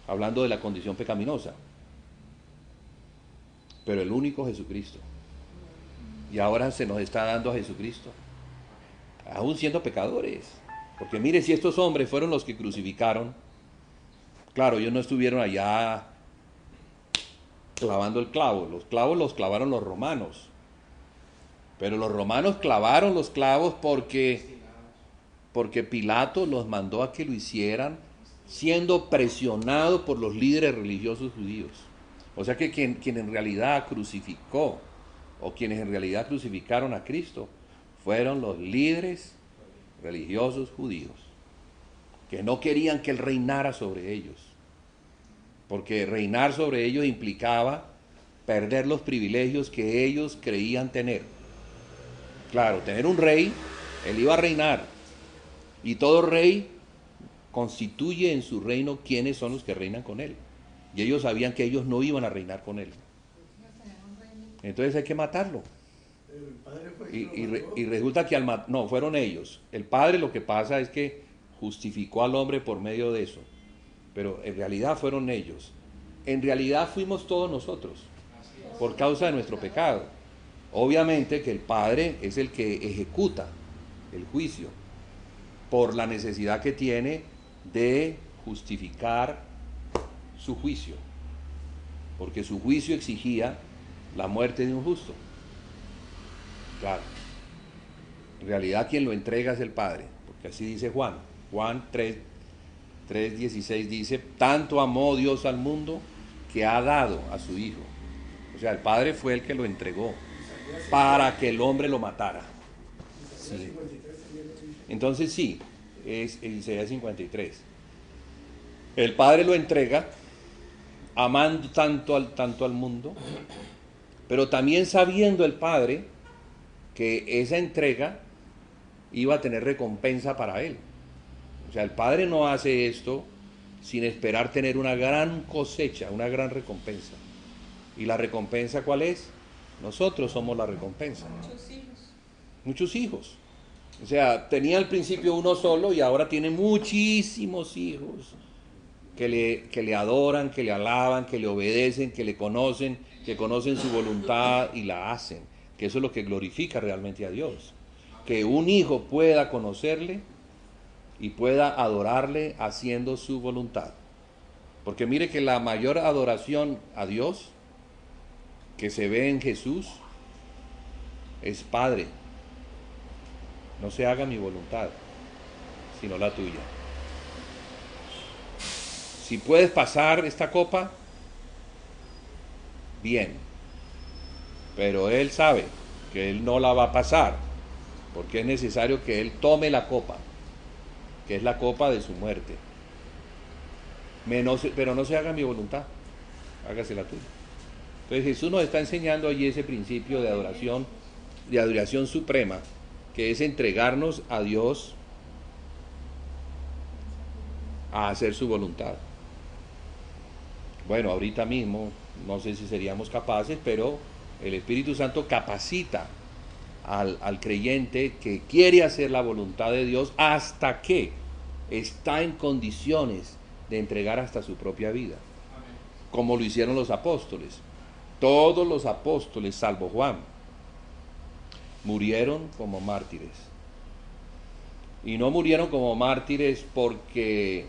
Hablando de la condición pecaminosa. Pero el único Jesucristo. Y ahora se nos está dando a Jesucristo, aún siendo pecadores. Porque mire, si estos hombres fueron los que crucificaron, claro, ellos no estuvieron allá clavando el clavo. Los clavos los clavaron los romanos. Pero los romanos clavaron los clavos porque Pilato los mandó a que lo hicieran, siendo presionado por los líderes religiosos judíos. O sea que quien en realidad crucificó, o quienes en realidad crucificaron a Cristo, fueron los líderes religiosos judíos, que no querían que Él reinara sobre ellos, porque reinar sobre ellos implicaba perder los privilegios que ellos creían tener. Claro, tener un rey, Él iba a reinar, y todo rey constituye en su reino quiénes son los que reinan con Él, y ellos sabían que ellos no iban a reinar con Él. Entonces hay que matarlo. El padre fue quien Y resulta que no, fueron ellos. El Padre, lo que pasa es que justificó al hombre por medio de eso. Pero en realidad fueron ellos. En realidad fuimos todos nosotros, por causa de nuestro pecado. Obviamente que el Padre es el que ejecuta el juicio, por la necesidad que tiene de justificar su juicio. Porque su juicio exigía la muerte de un justo. Claro. En realidad quien lo entrega es el Padre, porque así dice Juan. Juan 3:16 dice, tanto amó Dios al mundo que ha dado a su Hijo. O sea, el Padre fue el que lo entregó para que el hombre lo matara. Sí. Entonces sí, es Isaías 53. El Padre lo entrega, amando tanto al mundo, pero también sabiendo el Padre que esa entrega iba a tener recompensa para él. O sea, el Padre no hace esto sin esperar tener una gran cosecha, una gran recompensa. ¿Y la recompensa cuál es? Nosotros somos la recompensa. Muchos hijos. Muchos hijos. O sea, tenía al principio uno solo y ahora tiene muchísimos hijos que le adoran, que le alaban, que le obedecen, que le conocen, que conocen su voluntad y la hacen. Que eso es lo que glorifica realmente a Dios. Que un hijo pueda conocerle y pueda adorarle haciendo su voluntad. Porque mire que la mayor adoración a Dios que se ve en Jesús es Padre, no se haga mi voluntad, sino la tuya. Si puedes pasar esta copa, bien, pero Él sabe que Él no la va a pasar, porque es necesario que Él tome la copa, que es la copa de su muerte. Pero no se haga mi voluntad, hágase la tuya. Entonces Jesús nos está enseñando allí ese principio de adoración suprema, que es entregarnos a Dios a hacer su voluntad. Bueno, ahorita mismo, no sé si seríamos capaces, pero el Espíritu Santo capacita al creyente que quiere hacer la voluntad de Dios hasta que está en condiciones de entregar hasta su propia vida, como lo hicieron los apóstoles. Todos los apóstoles, salvo Juan, murieron como mártires. Y no murieron como mártires porque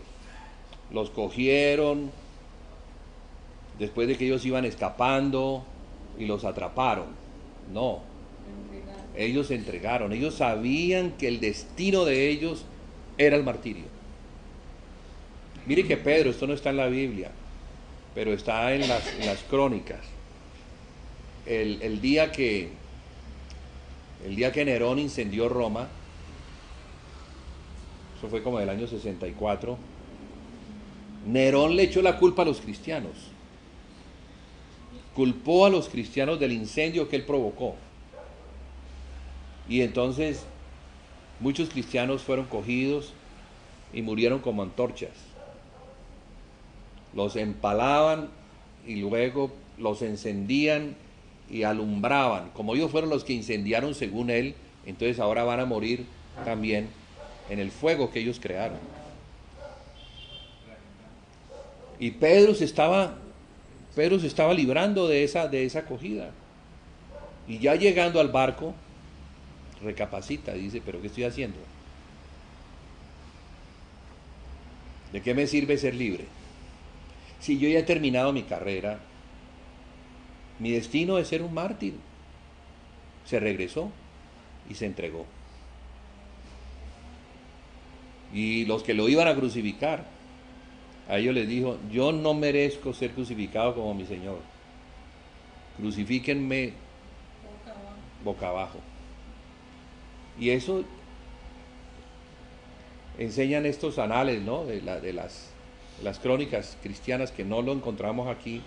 los cogieron después de que ellos iban escapando y los atraparon. No, Ellos se entregaron, ellos sabían que el destino de ellos era el martirio. Mire que Pedro, esto no está en la Biblia, pero está en las crónicas. El día que Nerón incendió Roma, eso fue como del año 64, Nerón le echó la culpa a los cristianos. Culpó a los cristianos del incendio que él provocó. Y entonces muchos cristianos fueron cogidos y murieron como antorchas. Los empalaban y luego los encendían y alumbraban. Como ellos fueron los que incendiaron según él, entonces ahora van a morir también en el fuego que ellos crearon. Y Pedro se estaba librando de esa acogida. Y ya llegando al barco, recapacita y dice, ¿pero qué estoy haciendo? ¿De qué me sirve ser libre? Si yo ya he terminado mi carrera, mi destino es ser un mártir. Se regresó y se entregó. Y los que lo iban a crucificar, a ellos les dijo, yo no merezco ser crucificado como mi Señor. Crucifíquenme boca abajo. Y eso enseñan estos anales, ¿no? de las crónicas cristianas, que no lo encontramos aquí,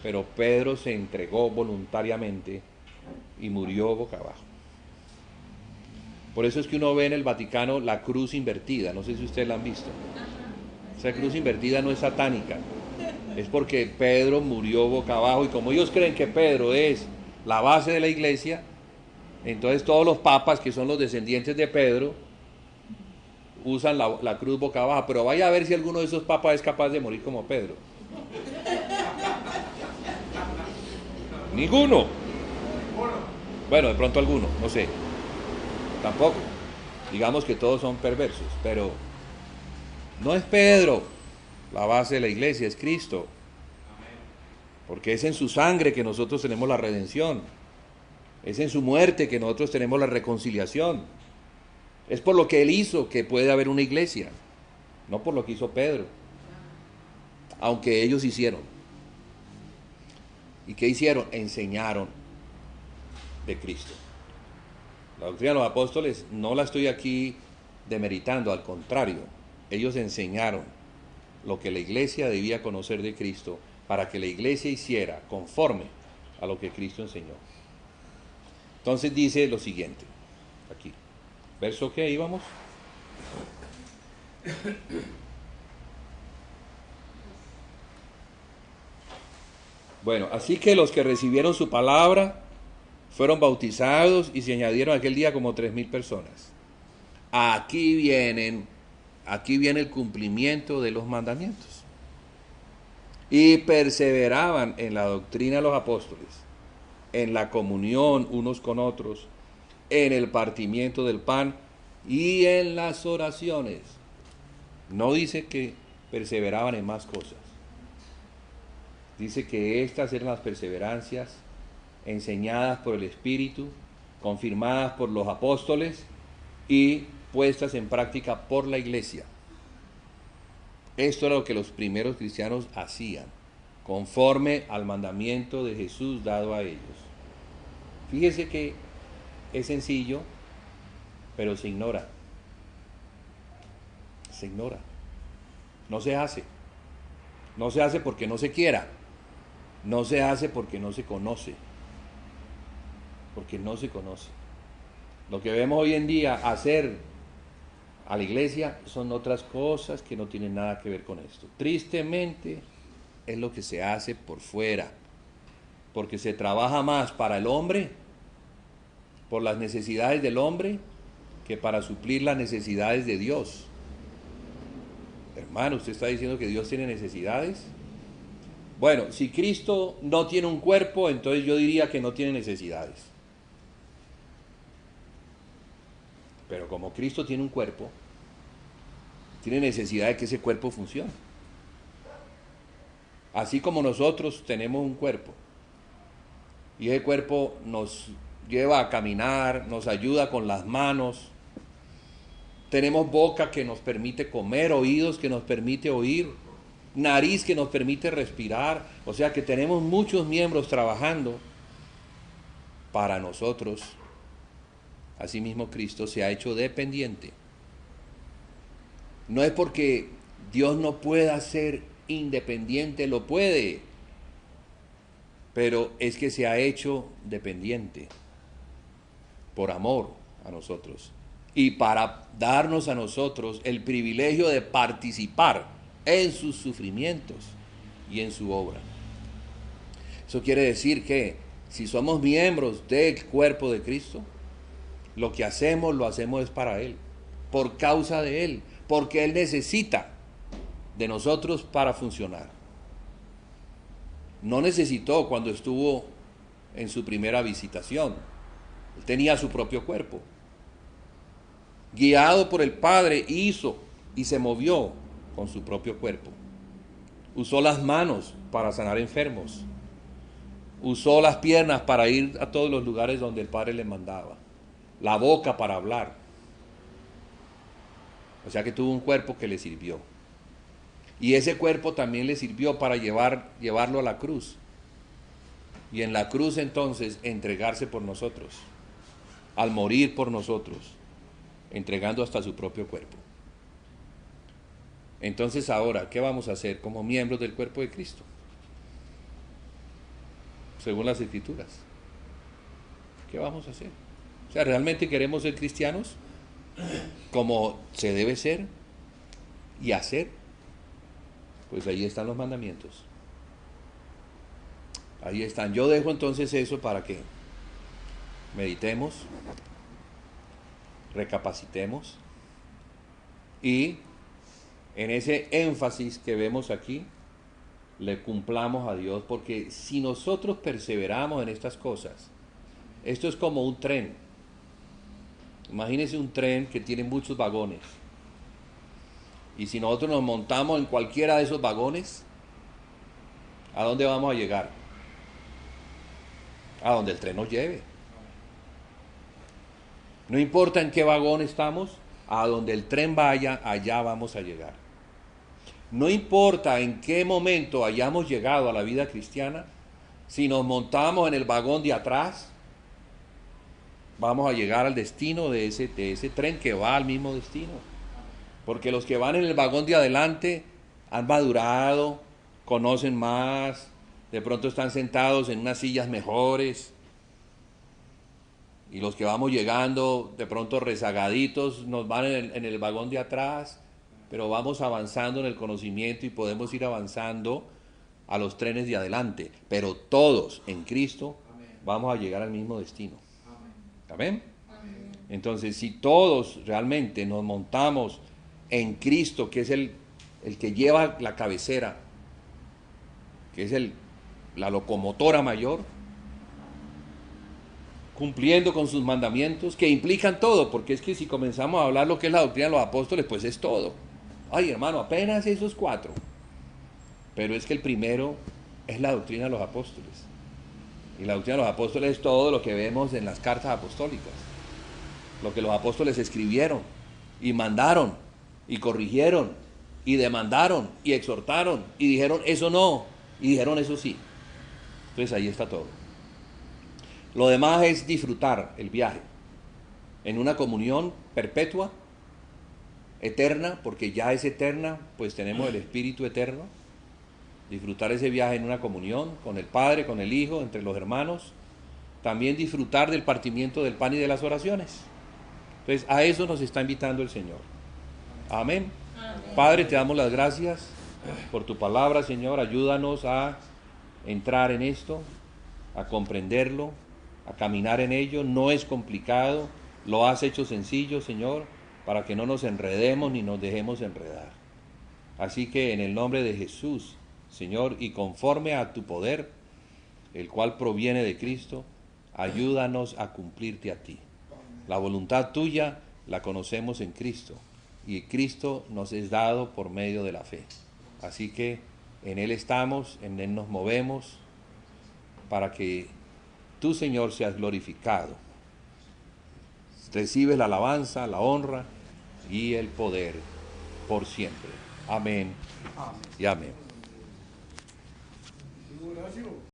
pero Pedro se entregó voluntariamente y murió boca abajo. Por eso es que uno ve en el Vaticano la cruz invertida, no sé si ustedes la han visto. Esa cruz invertida no es satánica, es porque Pedro murió boca abajo, y como ellos creen que Pedro es la base de la iglesia, entonces todos los papas que son los descendientes de Pedro usan la cruz boca abajo, pero vaya a ver si alguno de esos papas es capaz de morir como Pedro. Ninguno. Bueno, de pronto alguno, no sé. Tampoco. Digamos que todos son perversos, pero no es Pedro la base de la iglesia, es Cristo. Porque es en su sangre que nosotros tenemos la redención. Es en su muerte que nosotros tenemos la reconciliación. Es por lo que Él hizo que puede haber una iglesia, no por lo que hizo Pedro. Aunque ellos hicieron. ¿Y qué hicieron? Enseñaron de Cristo. La doctrina de los apóstoles no la estoy aquí demeritando, al contrario, ellos enseñaron lo que la iglesia debía conocer de Cristo para que la iglesia hiciera conforme a lo que Cristo enseñó. Entonces dice lo siguiente, aquí, verso que íbamos. Bueno, así que los que recibieron su palabra fueron bautizados y se añadieron aquel día como 3,000 personas. Aquí viene el cumplimiento de los mandamientos. Y perseveraban en la doctrina de los apóstoles, en la comunión unos con otros, en el partimiento del pan y en las oraciones. No dice que perseveraban en más cosas. Dice que estas eran las perseverancias enseñadas por el Espíritu, confirmadas por los apóstoles y puestas en práctica por la iglesia. Esto era lo que los primeros cristianos hacían, conforme al mandamiento de Jesús dado a ellos. Fíjese que es sencillo, pero se ignora. Se ignora. No se hace. No se hace porque no se quiera. No se hace porque no se conoce. Porque no se conoce. Lo que vemos hoy en día hacer a la iglesia son otras cosas que no tienen nada que ver con esto. Tristemente es lo que se hace por fuera, porque se trabaja más para el hombre, por las necesidades del hombre, que para suplir las necesidades de Dios. Hermano, ¿usted está diciendo que Dios tiene necesidades? Bueno, si Cristo no tiene un cuerpo, entonces yo diría que no tiene necesidades. Pero como Cristo tiene un cuerpo, tiene necesidad de que ese cuerpo funcione. Así como nosotros tenemos un cuerpo, y ese cuerpo nos lleva a caminar, nos ayuda con las manos. Tenemos boca que nos permite comer, oídos que nos permite oír, nariz que nos permite respirar. O sea que tenemos muchos miembros trabajando para nosotros. Asimismo, Cristo se ha hecho dependiente. No es porque Dios no pueda ser independiente, lo puede, pero es que se ha hecho dependiente por amor a nosotros y para darnos a nosotros el privilegio de participar en sus sufrimientos y en su obra. Eso quiere decir que si somos miembros del cuerpo de Cristo, lo que hacemos, lo hacemos es para Él, por causa de Él, porque Él necesita de nosotros para funcionar. No necesitó cuando estuvo en su primera visitación. Él tenía su propio cuerpo. Guiado por el Padre, hizo y se movió con su propio cuerpo. Usó las manos para sanar enfermos. Usó las piernas para ir a todos los lugares donde el Padre le mandaba. La boca para hablar. O sea que tuvo un cuerpo que le sirvió. Y ese cuerpo también le sirvió para llevarlo a la cruz. Y en la cruz entonces entregarse por nosotros. Al morir por nosotros. Entregando hasta su propio cuerpo. Entonces ahora, ¿qué vamos a hacer como miembros del cuerpo de Cristo? Según las Escrituras. ¿Qué vamos a hacer? O sea, ¿realmente queremos ser cristianos? Como se debe ser y hacer. Pues ahí están los mandamientos. Ahí están. Yo dejo entonces eso para que meditemos, recapacitemos y en ese énfasis que vemos aquí, le cumplamos a Dios, porque si nosotros perseveramos en estas cosas, esto es como un tren. Imagínense un tren que tiene muchos vagones. Y si nosotros nos montamos en cualquiera de esos vagones, ¿a dónde vamos a llegar? A donde el tren nos lleve. No importa en qué vagón estamos, a donde el tren vaya, allá vamos a llegar. No importa en qué momento hayamos llegado a la vida cristiana, si nos montamos en el vagón de atrás, vamos a llegar al destino de ese tren que va al mismo destino. Porque los que van en el vagón de adelante han madurado, conocen más, de pronto están sentados en unas sillas mejores. Y los que vamos llegando, de pronto rezagaditos, nos van en el vagón de atrás, pero vamos avanzando en el conocimiento y podemos ir avanzando a los trenes de adelante. Pero todos en Cristo vamos a llegar al mismo destino. ¿Amén? Entonces, si todos realmente nos montamos en Cristo, que es el que lleva la cabecera, que es la locomotora mayor, cumpliendo con sus mandamientos, que implican todo, porque es que si comenzamos a hablar lo que es la doctrina de los apóstoles, pues es todo. Ay, hermano, apenas esos 4. Pero es que el primero es la doctrina de los apóstoles. Y la doctrina de los apóstoles es todo lo que vemos en las cartas apostólicas. Lo que los apóstoles escribieron y mandaron y corrigieron y demandaron y exhortaron y dijeron eso no y dijeron eso sí. Entonces ahí está todo. Lo demás es disfrutar el viaje en una comunión perpetua, eterna, porque ya es eterna, pues tenemos el Espíritu eterno. Disfrutar ese viaje en una comunión con el Padre, con el Hijo, entre los hermanos. También disfrutar del partimiento del pan y de las oraciones. Entonces a eso nos está invitando el Señor. Amén. Amén. Padre, te damos las gracias por tu palabra, Señor. Ayúdanos a entrar en esto, a comprenderlo, a caminar en ello. No es complicado, lo has hecho sencillo, Señor, para que no nos enredemos ni nos dejemos enredar. Así que en el nombre de Jesús, Señor, y conforme a tu poder, el cual proviene de Cristo, ayúdanos a cumplirte a ti. La voluntad tuya la conocemos en Cristo, y Cristo nos es dado por medio de la fe. Así que en Él estamos, en Él nos movemos, para que tú, Señor, seas glorificado. Recibes la alabanza, la honra y el poder por siempre. Amén Amén. y amén. Horacio.